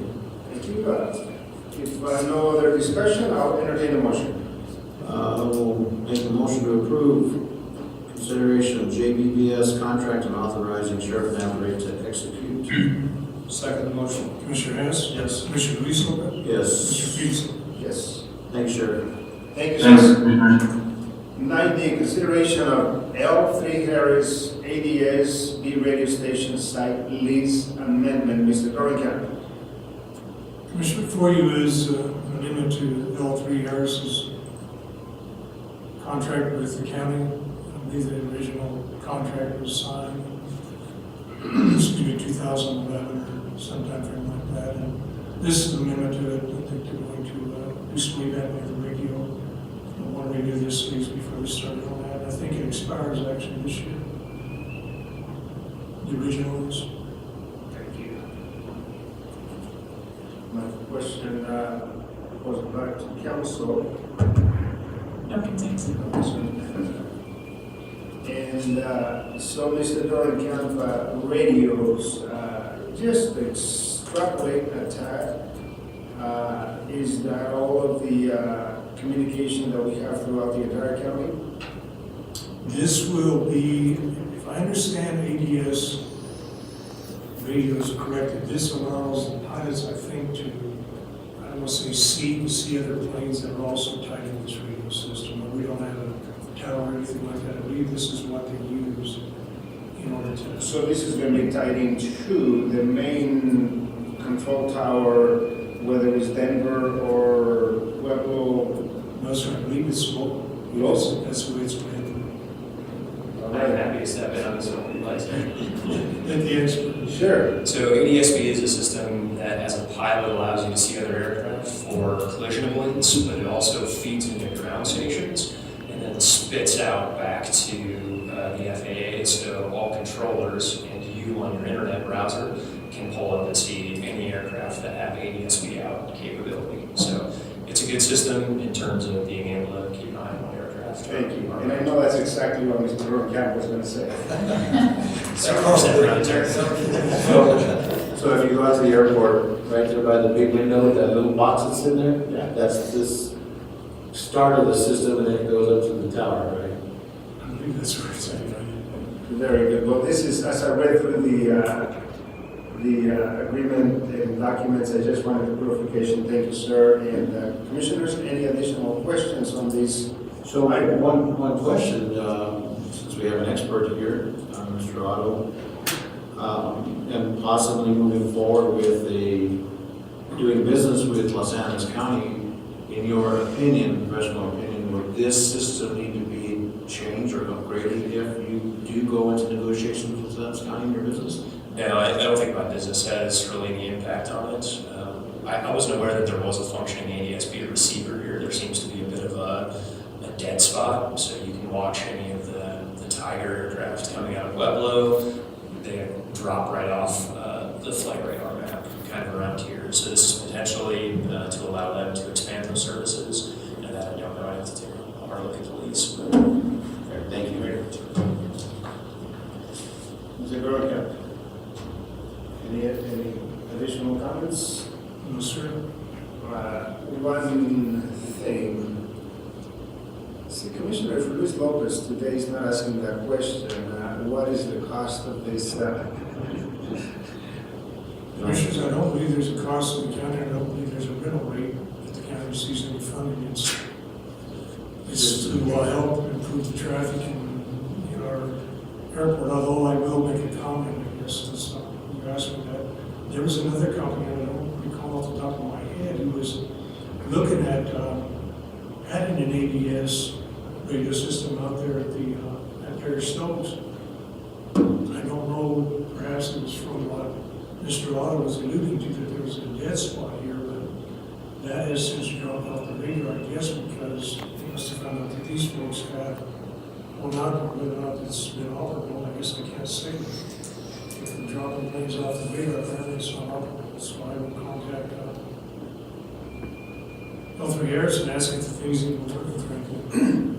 Thank you. If no other discussion, I'll entertain a motion. We'll make a motion to approve consideration of JBBS contract and authorizing Sheriff Navarrete to execute. Second motion. Commissioner Hess, Yes. Commissioner Luis Lopez, Yes. Commissioner Peasley. Yes. Thanks, Sheriff. Thank you, Thanks, sir. Commissioner. 9D, consideration of L3 Harris ADS B radio station site lease amendment. Mr. Dorncamp. Commissioner, before you is an amendment to L3 Harris's contract with the county. I believe the original contract was signed, excuse me, 2011 or sometime frame like that. And this is an amendment to it. I think they're going to do some revamp of the radio. I want to renew this lease before we start on that. I think it expires actually this year. The original lease. Thank you. My question goes back to council. No concerns. And so, Mr. Dorncamp, radios, just extrapolate a tad. Is that all of the communication that we have throughout the entire county? This will be, if I understand ADS radios correctly, this allows the pilots, I think, to, I don't want to say see other planes that are also tied to this radio system. But we don't have a tower or anything like that. I believe this is what they use in order to. So this is going to be tied into the main control tower, whether it's Denver or Pueblo. No, sir, I believe it's small. Yes. That's the way it's planned. All I'm right. happy to step in on this one, if you'd like to. Let the expert. Sure. So ADSB is a system that, as a pilot, allows you to see other aircraft for collision avoidance, but it also feeds into ground stations and then spits out back to the FAA. So all controllers and you on your internet browser can pull up and see any aircraft that have ADSB out capability. So it's a good system in terms of being able to keep an eye on aircraft. Thank you. And I know that's exactly what Mr. Camp was going to say. So if you go out to the airport, right there by the big window, that little box that's in there, Yeah. that's this start of the system, and then it goes up to the tower, right? I believe that's where it's at. Very good. Well, this is, as I read through the agreement and documents, I just wanted a clarification. Thank you, sir. And commissioners, any additional questions on these? So one question, since we have an expert here, Mr. Otto, and possibly moving forward with doing business with Los Angeles County, in your opinion, professional opinion, would this system need to be changed or upgraded if you do go into negotiations with Los Angeles County in your business? No, I don't think my business has really any impact on it. I wasn't aware that there was a functioning ADSB receiver here. There seems to be a bit of a dead spot, so you can watch any of the Tiger aircraft coming out of Pueblo. They drop right off the flight radar map, kind of around here. So this is potentially to allow them to expand those services. And that I don't know. I have to take a hard look at the lease. But Okay, thank you. Mr. Camp, any additional comments? No, sir. One thing. See, Commissioner Luis Lopez today is not asking that question. What is the cost of this? Commissioners, I don't believe there's a cost to the county. I don't believe there's a rental rate that the county receives any funding. It's to help improve the traffic in our airport, although I will make a comment, I guess, since you asked me that. There was another company, I don't recall off the top of my head, who was looking at adding an ADS radio system out there at Perry Stokes. I don't know, perhaps it was from what Mr. Otto was alluding to, that there was a dead spot here, but that has since dropped off the radar, I guess, because they must have found out that these folks have, well, not whether or not it's been operable, I guess I can't say. If they're dropping planes off the radar, apparently it's not operable, so I will contact L3 Harris and ask if the things that we're working, frankly.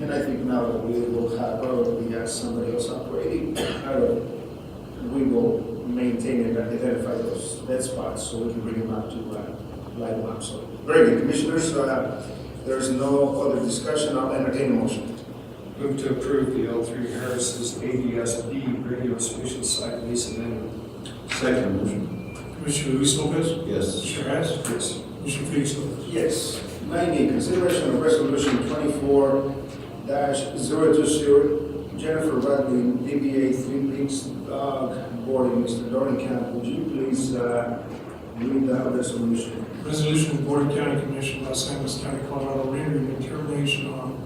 And I think now that we will have probably have somebody else operating, we will maintain and identify those dead spots so we can bring them out to light them up. So very good, Commissioners. There's no other discussion. I'll entertain a motion. Move to approve the L3 Harris's ADSB radio special site lease amendment. Second motion. Commissioner Luis Lopez? Yes. Mr. Harris? Yes. Commissioner Felix Lopez? Yes. 90, consideration of resolution 24-020, Jennifer Bradley, DBA 3 Peaks Dog Boarding. Mr. Dornkamp, would you please read that resolution? Resolution of the Board of County Commission, Los Angeles County, Colorado, rendering determination on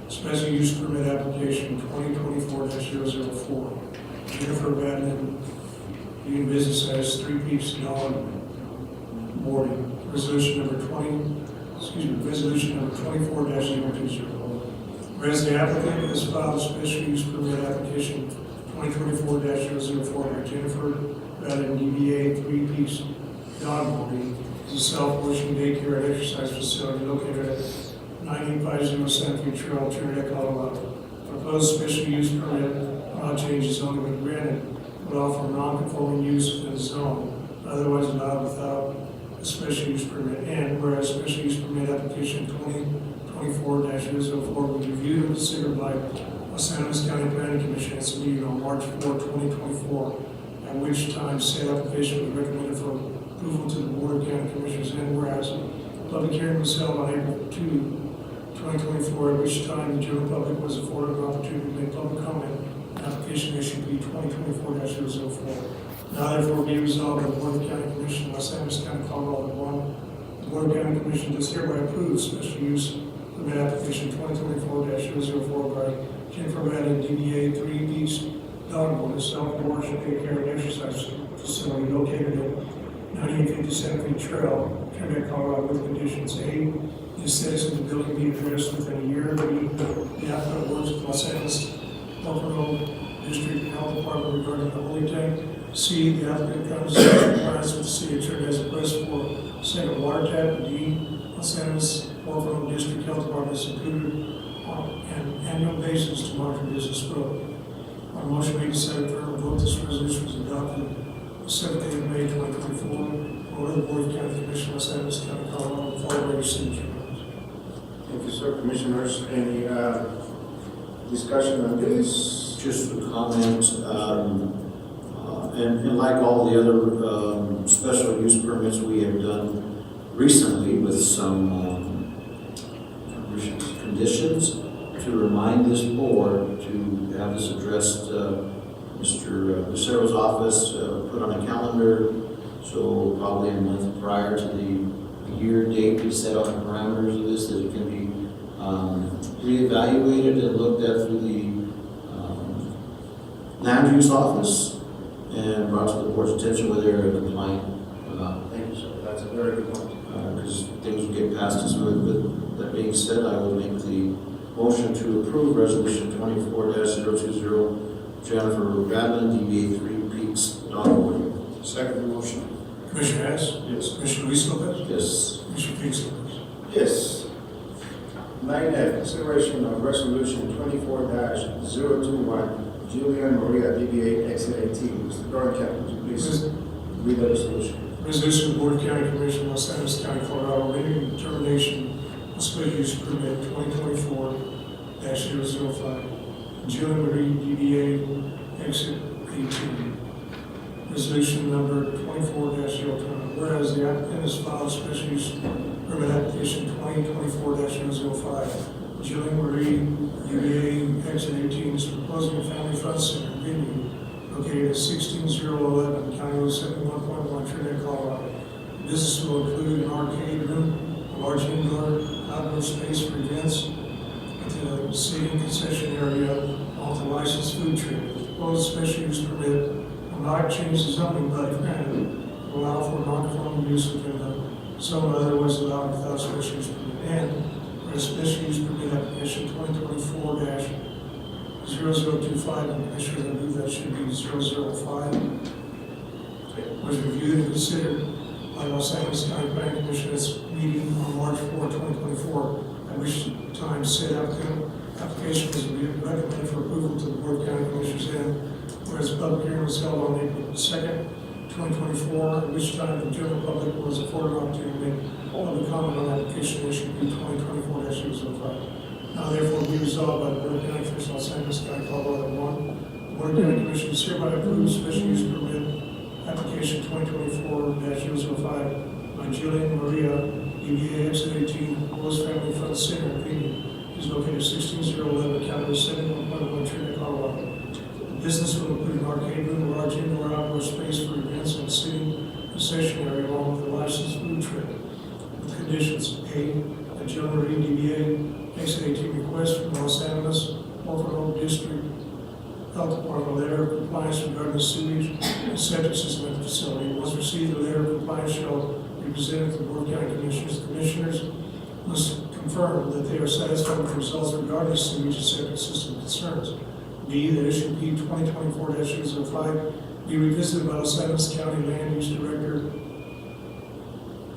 special use permit application 2024-004. Jennifer Bradley, doing business as 3 Peaks Dog Boarding. Resolution number 24-020. Whereas the applicant has filed a special use permit application 2024-004 for Jennifer Bradley, DBA 3 Peaks Dog Boarding, is a self-washing daycare and exercise facility located at 9850 Santa Fe Trail, Trinidad, Colorado. Proposed special use permit, not changes only when granted, would offer non-conforming use within the zone, otherwise allowed without a special use permit. And whereas special use permit application 2024-004 was reviewed and considered by Los Angeles County Planning Commission at its meeting on March 4, 2024, at which time said application was recommended for approval to the Board of County Commissioners. And whereas public hearing was held on April 2, 2024, at which time the general public was afforded an opportunity to make public comment on application SUP 2024-004. Now therefore be resolved by the Board of County Commission, Los Angeles County, Colorado, 1. The Board of County Commission does hereby approve special use permit application 2024-004 by Jennifer Madden, DBA 3 Beach Dog Board, a self-worship daycare and exercise facility located at 9857 Feet Trail, Trinidad, Colorado, with conditions: A, the aesthetics of the building be addressed within a year. B, the applicant works with Los Angeles Local District Health Department regarding the holy tank. C, the applicant comes in compliance with the city of Trinidad's request for second water tap. D, Los Angeles Local District Health Department is included on an annual basis to monitor business growth. On motion made, decided for a vote, this resolution was adopted the 7th day of May 2024. Order the Board of County Commission, Los Angeles County, Colorado, followed by your signature. Thank you, sir. Commissioners, any discussion on this? Just a comment, and like all the other special use permits we have done recently with some conditions, to remind this board to have this addressed, Mr. Lucero's office, put on a calendar, so probably a month prior to the year date we set on the parameters of this, that it can be reevaluated and looked at through the land use office and brought to the board's attention whether they're compliant or not. Thank you, sir. That's a very good point. Because things will get passed as well. With that being said, I will make the motion to approve resolution 24-020, Jennifer Radman, DBA 3 Peaks Dog Board. Second motion. Commissioner Hess? Yes. Commissioner Luis Lopez? Yes. Commissioner Fix Lopez? Yes. 9F, consideration of resolution 24-021, Julian Maria, DBA Exit 18. Mr. Dorncap, would you please read the resolution? Resolution of the Board of County Commission, Los Angeles County, Colorado, rating determination of special use permit 2024-005. Julian Marie, DBA Exit 18. Resolution number 24-020. Whereas the applicant has filed special use permit application 2024-005. Julian Marie, DBA Exit 18 is proposing a family fun center venue located at 16011 County Road 71.1, Trinidad, Colorado. The business will include an arcade room, a large indoor, outdoor space for events, with a seating concession area, along with a licensed food trade. The proposed special use permit will not change the zoning, but if granted, will allow for non-conforming use within the zone otherwise allowed without special use permit. And for a special use permit application 2024-0025, and Commissioners, I believe that should be 005, was reviewed and considered by Los Angeles County Planning Commission at its meeting on March 4, 2024, at which time said application was recommended for approval to the Board of County Commissioners, and whereas the public hearing was held on April 2nd, 2024, at which time the general public was afforded an opportunity to make public comment on application issue 2024-005. Now therefore be resolved by the Board of County Commission, Los Angeles County, Colorado, 1. The Board of County Commissioners hereby approves special use permit application 2024-005 by Julian Maria, DBA Exit 18, proposed family fun center venue is located at 16011 County Road 71.1, Trinidad, Colorado. The business will include an arcade room, a large indoor outdoor space for events and sitting concession area, along with a licensed food trade. With conditions: A, that Julian Maria, DBA Exit 18 request from Los Angeles Local District Health Department a letter of compliance regarding the sewage and septic system at the facility. Once received, the letter of compliance shall be presented to the Board of County Commissioners. The Commissioners must confirm that they are satisfied with the results regarding the sewage and septic system concerns. B, that issue P 2024-005 be revisited by Los Angeles County Land Use Director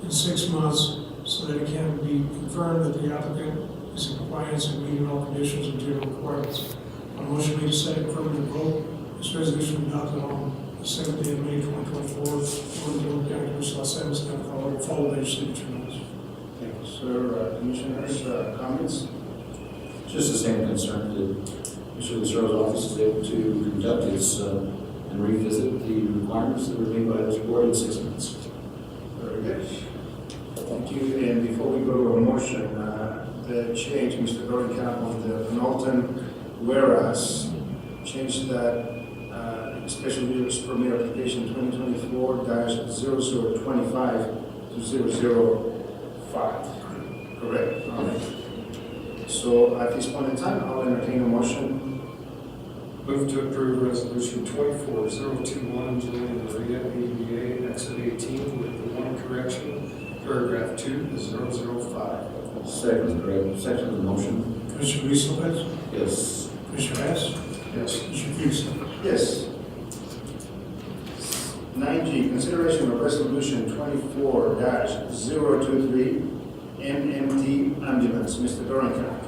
in 6 months so that it can be confirmed that the applicant is in compliance and meeting all conditions and general requirements. On motion made second affirmative vote, this resolution adopted on the 7th day of May 2024, Board of County Commission, Los Angeles County, Colorado, followed by your signature notes. Thank you, sir. Commissioners, comments? Just the same concern that Mr. Lucero's office is able to conduct its and revisit the requirements that were made by this board in 6 months. Very good. Thank you. And before we go to a motion, the change, Mr. Dorenkamp, on the Knowlton whereas, change that special use permit application 2024-0025 to 005. Correct? All right. So at this point in time, I'll entertain a motion. Move to approve resolution 24021, Julian Maria, ABA, exit 18, with the one correction, paragraph 2 to 005. Second of the motion. Commissioner Luis Lopez, Yes. Commissioner Hess, Yes. Commissioner Peterson. Yes. 9G, consideration of resolution 24-023, MMT ambulance. Mr. Dorenkamp.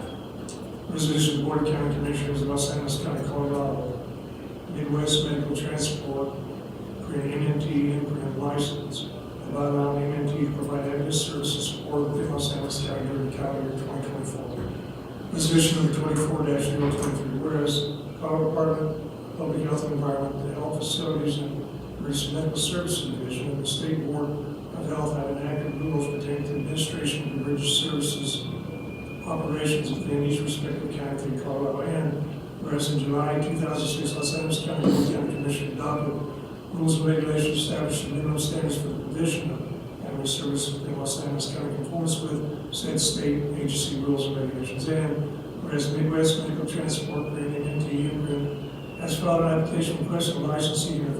Resolution of the Board of County Commissioners of Los Angeles County, Colorado, Midwest Medical Transport, create MMT imprint license, and by allowing MMT to provide ambulance services support within Los Angeles County during calendar year 2024. Resolution number 24-023, whereas Colorado Department of Public Health and Environment, the Health Facilities and Emergency Medical Services Division of the State Board of Health have enacted rules pertaining to administration of emergency services operations within each respective county in Colorado, and whereas in July 2006, Los Angeles County Board of County Commission adopted rules and regulations establishing minimum standards for the provision of ambulance services within Los Angeles County in conformance with said state agency rules and regulations, and whereas Midwest Medical Transport, MMT imprint, has filed an application requesting licensing and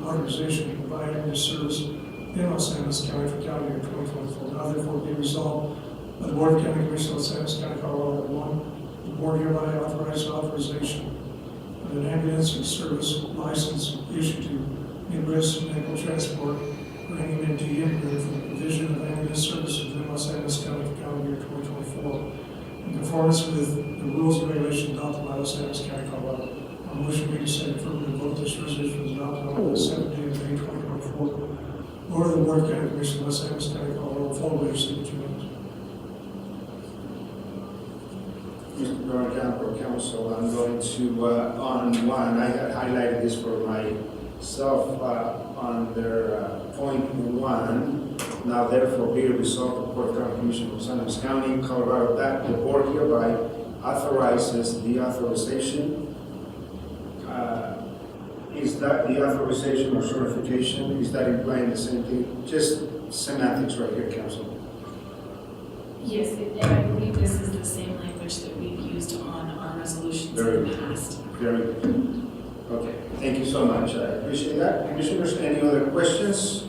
authorization to provide ambulance service in Los Angeles County for calendar year 2024. Now therefore be resolved by the Board of County Commissioners of Los Angeles County, Colorado, 1, the board hereby authorizes authorization of an ambulance and service license issued to Midwest Medical Transport for any MMT imprint for the provision of ambulance services within Los Angeles County for calendar year 2024 in conformance with the rules and regulations adopted by Los Angeles County, Colorado. A motion being second for the vote this resolution was adopted on the 7th day of May 2024. Board of the Board of County Commissioners of Los Angeles County, Colorado, followed by your signature notes. Mr. Dorenkamp, or council, I'm going to, on one, I had highlighted this for myself on their point 1. Now therefore be resolved, the Board of County Commission of Los Angeles County, Colorado, that the board hereby authorizes the authorization. Is that the authorization or certification? Is that implying the same thing? Just semantics right here, council. Yes, and I believe this is the same language that we've used on our resolutions in the past. Very good. Okay, thank you so much. I appreciate that. Commissioners, any other questions?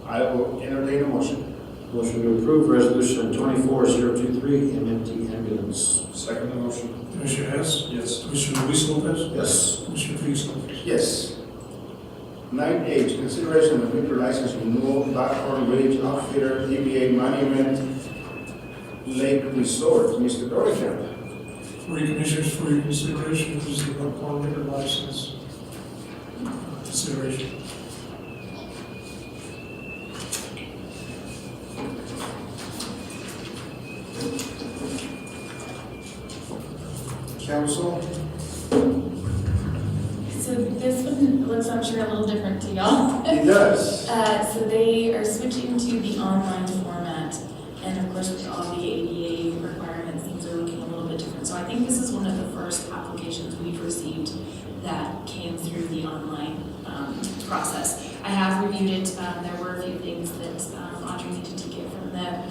I will entertain a motion. Motion to approve resolution 24023, MMT ambulance. Second the motion. Commissioner Hess, Yes. Commissioner Luis Lopez, Yes. Commissioner Peterson. Yes. 9H, consideration of liquor license renewal, Buckhorn Ridge Outfitter, DBA Monument Lake Resort. Mr. Dorenkamp. For your commissioners, for your consideration, this is the Buckhorn liquor license consideration. Council. So this one looks, I'm sure, a little different to y'all. It does. So they are switching to the online format, and of course with all the ADA requirements, things are looking a little bit different. So I think this is one of the first applications we've received that came through the online process. I have reviewed it. There were a few things that Audrey needed to get from the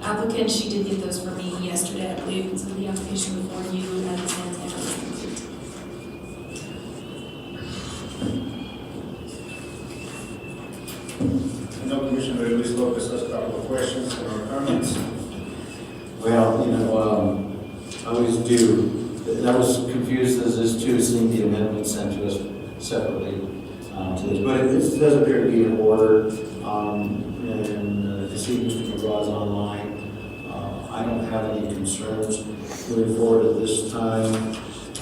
applicant. She did get those for me yesterday, I believe, and so the application before you and everything. I know Commissioner Luis Lopez has a couple of questions or comments. Well, I always do. And I was confused as this too, seeing the amendment sent to us separately to this. But it does appear to be in order. And to see Mr. McGraw's online, I don't have any concerns moving forward at this time.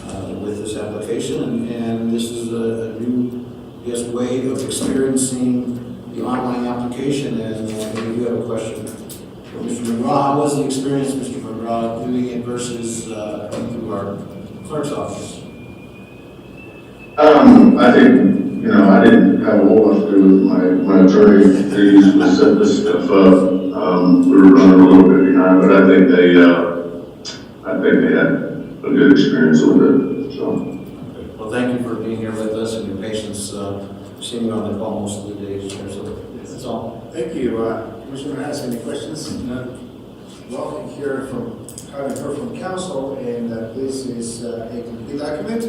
The with this application, and this is a new, I guess, way of experiencing the online application, and maybe you have a question for Mr. McGraw. How was the experience, Mr. McGraw, doing it versus through our clerk's office? I think, I didn't have a whole lot to do with my attorney. They usually set this stuff up. We were running a little bit behind, but I think they had a good experience with it, so. Well, thank you for being here with us and your patience, seeing you on the call most of the days here, so that's all. Thank you. Commissioner has any questions? None. Well, having heard from council, and that this is a complete document.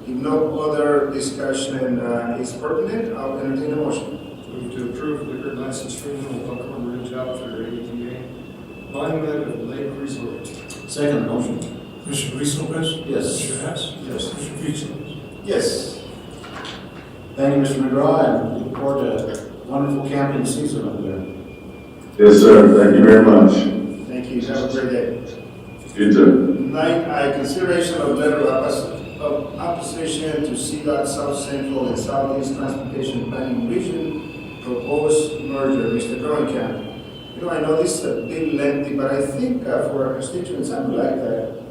If no other discussion is pertinent, I'll entertain a motion. Move to approve liquor license renewal of Buckhorn Ridge Outfitter ADA monument of Lake Resort. Second motion. Commissioner Luis Lopez? Yes. Commissioner Hess? Yes. Commissioner Peach? Yes. Thank you, Mr. McGraw, and look forward to a wonderful camping season up there. Yes, sir. Thank you very much. Thank you. Have a great day. You too. 9I, consideration of letter of opposition to CDOT South Central and Southeast Transportation Planning Region proposed merger. Mr. Groenkamp. I know this is a bit lengthy, but I think for our constituents, I would like that.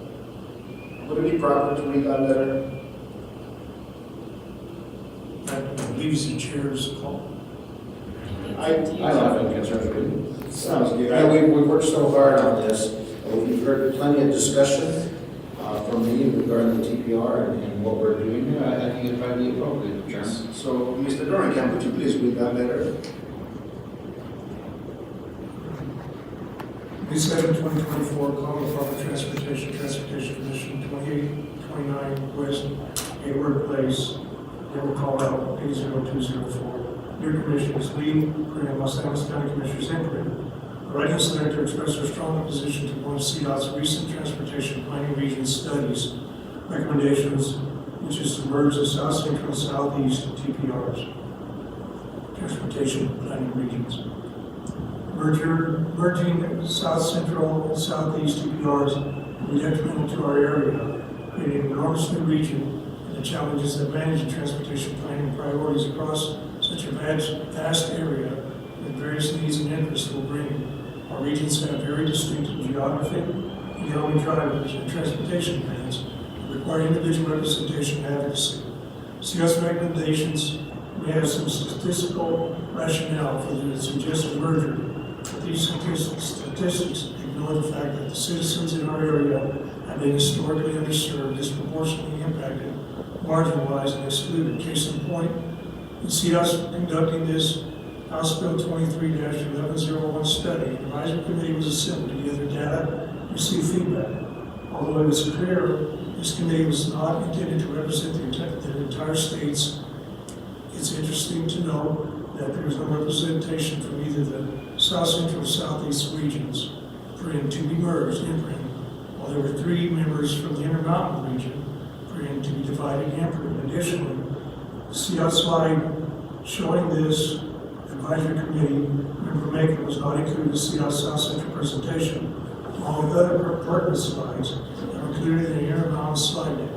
Would it be proper to read that letter? I believe it's the chair's call. I don't have any concerns with it. Sounds good. Yeah, we've worked so hard on this. We've heard plenty of discussion from me regarding the TPR and what we're doing here. I think it'd probably be appropriate. Yes. So, Mr. Groenkamp, would you please read that letter? May 7, 2024, Colorado Public Transportation Commission, 2829 West Hayward Place, Denver, Colorado, 80204. Your commission is Lee, Graham, Los Angeles County Commissioners, Inc. Writing this letter to express our strong opposition to one of CDOT's recent transportation planning region studies recommendations, which is to merge the South Central and Southeast TPRs, transportation planning regions. Merging South Central and Southeast TPRs will be detrimental to our area, creating an enormous new region and the challenges that managing transportation planning priorities across such a vast area with various needs and interests will bring. Our regions have very distinct geography, economic drivers, and transportation plans that require individual representation and advocacy. CIO's recommendations may have some statistical rationale for the suggested merger, but these statistics ignore the fact that the citizens in our area have been historically underserved, disproportionately impacted, marginalized, and excluded. Case in point, in CIO's conducting this House Bill 23-1101 study, an advisory committee was assembled to gather data, receive feedback. Although it was clear this committee was not intended to represent the entire states, it's interesting to know that there was no representation from either the South Central or Southeast regions to be merged, while there were 3 members from the Intermountain region to be divided. Additionally, the CIO slide showing this advisory committee member Macon was not included in the CIO South Central presentation, along with other pertinent slides that were included in the Intermountain slide deck.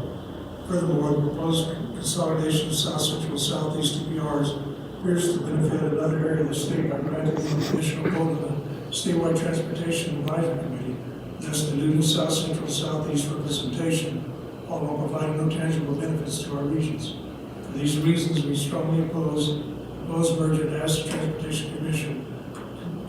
Furthermore, the proposed consolidation of South Central and Southeast TPRs appears to benefit another area of the state by granting the additional vote of the statewide transportation advisory committee, thus diluting South Central and Southeast representation, although providing no tangible benefits to our regions. For these reasons, we strongly oppose the proposed merger and ask the Transportation Commission,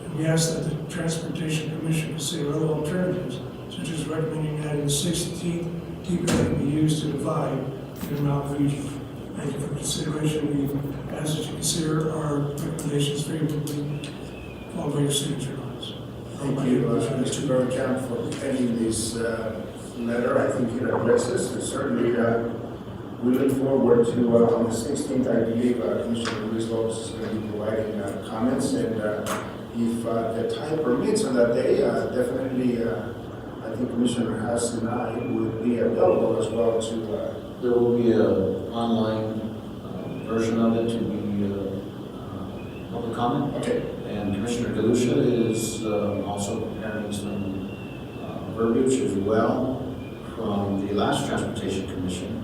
and we ask that the Transportation Commission consider other alternatives, such as recommending that in the 16th TPR be used to divide the Intermountain region. Thank you for consideration. We ask that you consider our recommendations favorably, followed by your signature lines. Thank you, Mr. Groenkamp, for penning this letter. I think it addresses, and certainly we look forward to, on the 16th, I believe, Commissioner Luis Lopez is going to be providing comments, and if the time permits on that day, definitely, I think Commissioner Haas and I would be available as well to. There will be an online version of it to be public comment. Okay. And Commissioner Galusha is also preparing some verbiage as well from the last Transportation Commission.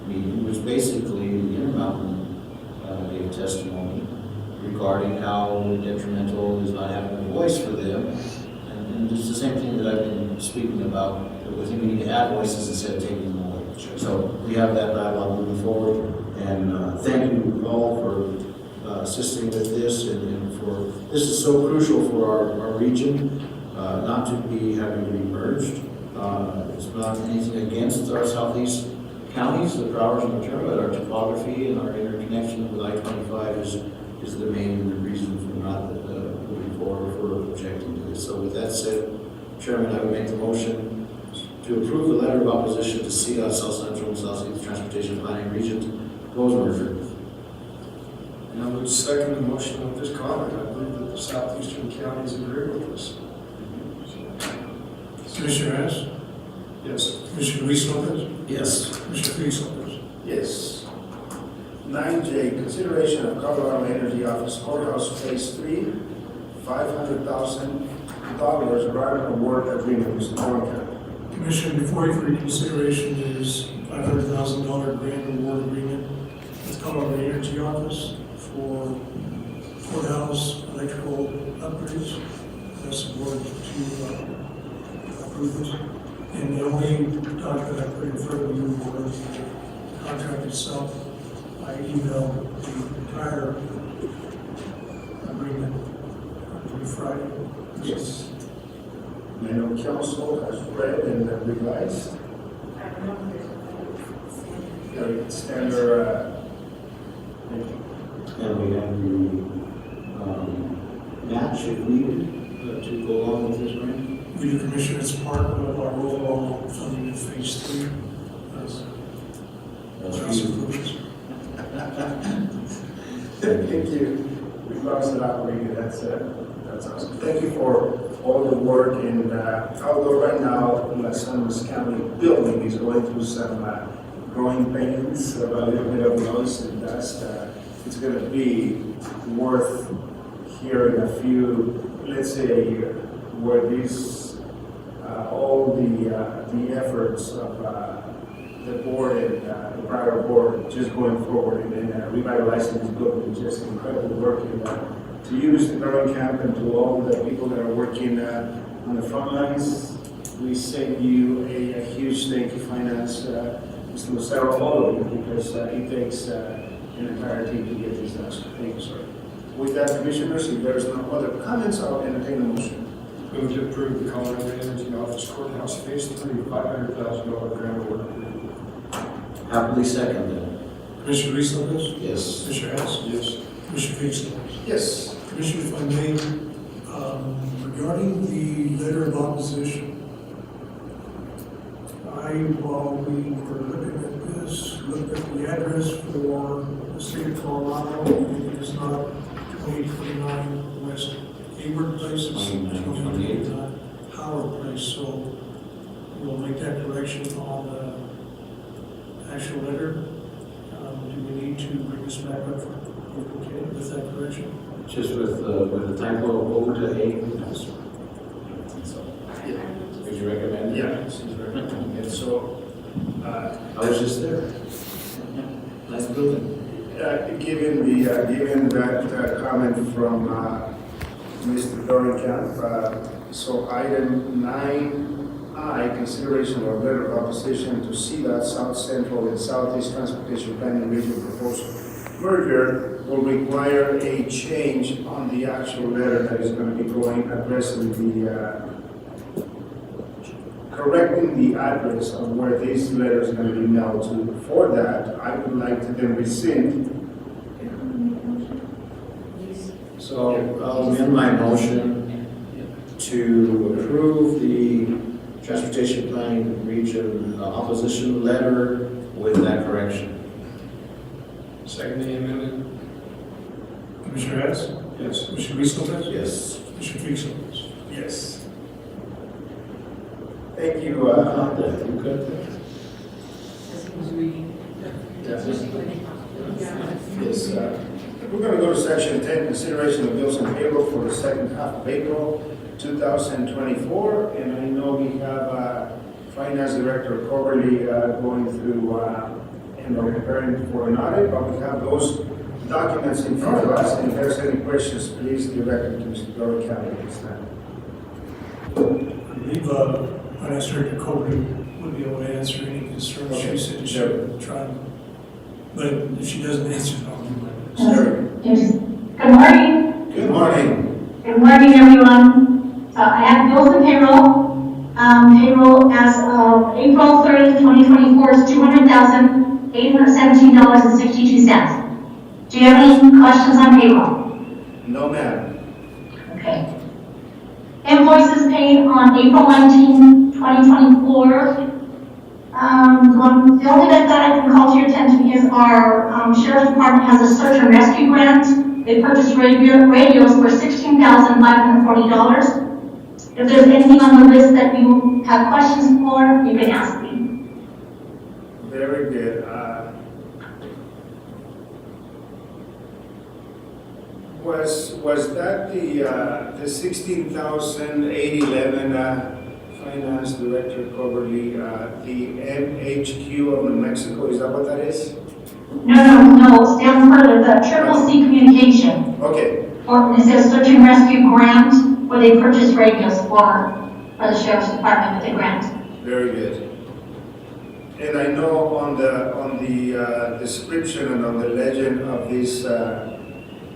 meeting was basically Intermountain gave testimony regarding how detrimental is not having a voice for them. And it's the same thing that I've been speaking about, that we think we need to add voices instead of taking them away. So we have that dialogue moving forward, and thank you all for assisting with this, and for, this is so crucial for our region, not to be having to be merged. It's not anything against our southeast counties, the Broward and Ventura, but our topography and our interconnection with I-25 is the main reason for not moving forward, for objecting to this. So with that said, Chairman, I would make the motion to approve the letter of opposition to CDOT South Central and Southeast Transportation Planning Region proposed merger. And I would second the motion of this comment. I believe that the southeastern counties agree with us. Commissioner Hess, Yes. Commissioner Luis Lopez, Yes. Commissioner Felix Lopez. Yes. 9J, consideration of Colorado Energy Office Courthouse Phase 3, $500,000 grant award agreement, Mr. Thornton. Commission, before you for reconsideration is $500,000 grant award agreement with Colorado Energy Office for courthouse electrical upgrades. That's the board to approve this. And the only document I put in front of you was the contract itself. I emailed the entire agreement on Friday. Yes. I know council has read and revised. Standard, And we have the match if needed to go along with this grant. We do, Commissioner, it's part of our overall funding in Phase 3. Thank you. We promised it out, that's awesome. Thank you for all the work, and although right now Las Animas County building is going through some growing pains, a little bit of noise and dust, it's going to be worth hearing a few, let's say, a year, where these all the efforts of the board and the prior board just going forward and then revitalizing this building is just incredible work. And to you, Mr. Camp, and to all the people that are working on the front lines, we send you a huge thank you, Finance, Mr. Lucero, all of you, because it takes an entire team to get this done. So thank you, sir. With that, Commissioners, if there's no other comments, I'll entertain a motion. Move to approve the Colorado Energy Office Courthouse Phase 3, $500,000 grant award. Happily second that. Commissioner Luis Lopez, Yes. Commissioner Hess, Yes. Commissioner Felix Lopez. Yes. Commissioner, if I may, regarding the letter of opposition, while we were looking at this, looked at the address for the state of Colorado, it is not 2029 West Hayward Place, it's 2029 Howard Place, so we'll make that correction on the actual letter. Do we need to bring this back up with that correction? Just with the typo O to A. Would you recommend? Yeah, this is recommended. And so, I was just there. Nice building. given that comment from Mr. Dorenkamp, so item 9I, consideration of letter of opposition to CDOT South Central and Southeast Transportation Planning Region proposal merger will require a change on the actual letter that is going to be going, addressing correcting the address of where these letters are going to be mailed to. For that, I would like to then rescind. So I'll amend my motion to approve the Transportation Planning Region opposition letter with that correction. Second the amendment? Commissioner Hess, Yes. Commissioner Luis Lopez, Yes. Commissioner Felix Lopez. Yes. Thank you. You got that? Yes, we're going to go to section 10, consideration of bills and payroll for the second half of April 2024. And I know we have Finance Director Coverly going through preparing for an audit, but we have those documents in front of us, and if there's any questions, please direct them to Mr. Doran County at this time. I believe Finance Director Colby would be able to answer any concerns. Okay. She said she would try, but if she doesn't answer, I'll do my best. Sure. Yes. Good morning. Good morning. Good morning, everyone. So I have bills and payroll. Payroll as of April 30th, 2024 is $200,817.62. Do you have any questions on payroll? No, ma'am. Okay. Invoices paid on April 19, 2024. The only that I can call to your attention is our Sheriff's Department has a search and rescue grant. They purchased radios for $16,540. If there's anything on the list that you have questions for, you can ask me. Very good. Was that the 16,811 Finance Director Coverly, the MHQ of New Mexico? Is that what that is? No, it stands for the Triple C Communication. Okay. Or it says search and rescue grant, where they purchase radios for the Sheriff's Department with a grant. Very good. And I know on the description and on the legend of these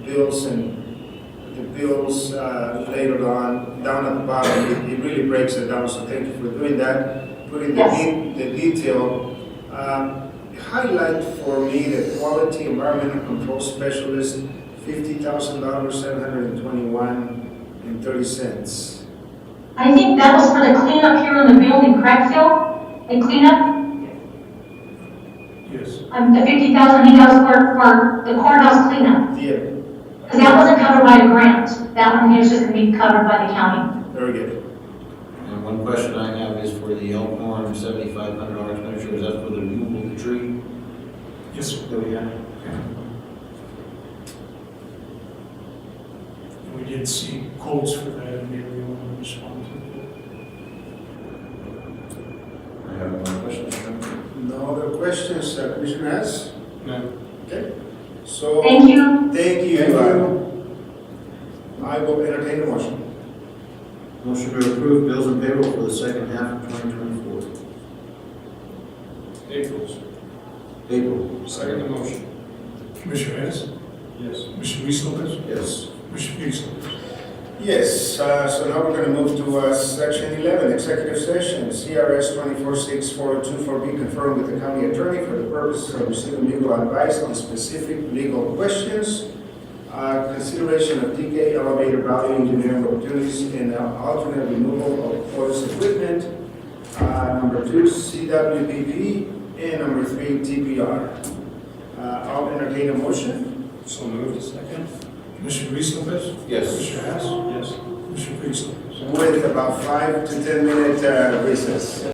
bills and the bills later on down at the bottom, it really breaks it down. So thank you for doing that. Putting the detail. Highlight for me the Quality Environmental Control Specialist, $50,000, $721.30. I think that was for the cleanup here in the building, correct, Phil? The cleanup? Yes. The $50,000 he does for the courthouse cleanup. Yeah. Because that wasn't covered by a grant. That one here is just going to be covered by the county. Very good. And one question I have is for the Elkhorn $7,500 expenditure, is that for the removal of the tree? Yes, sir. That we have? And we did see quotes for that, and maybe we want to respond to I have no questions. No other questions, Commissioner Hess? No. Okay. So Thank you. Thank you. I will entertain a motion. Motion to approve bills and payroll for the second half of 2024. April. Second the motion. Commissioner Hess? Yes. Commissioner Luis Lopez? Yes. Commissioner Felix Lopez? Yes, so now we're going to move to section 11, executive session, CRS 246402 for be confirmed with the county attorney for the purposes of receiving legal advice on specific legal questions, consideration of TK elevator value engineering opportunities and alternate removal of closed equipment, number 2, CWPP, and number 3, TPR. I'll entertain a motion. So moved. Second. Commissioner Luis Lopez? Yes. Commissioner Hess? Yes. Commissioner Felix Lopez? With about 5 to 10 minute recess.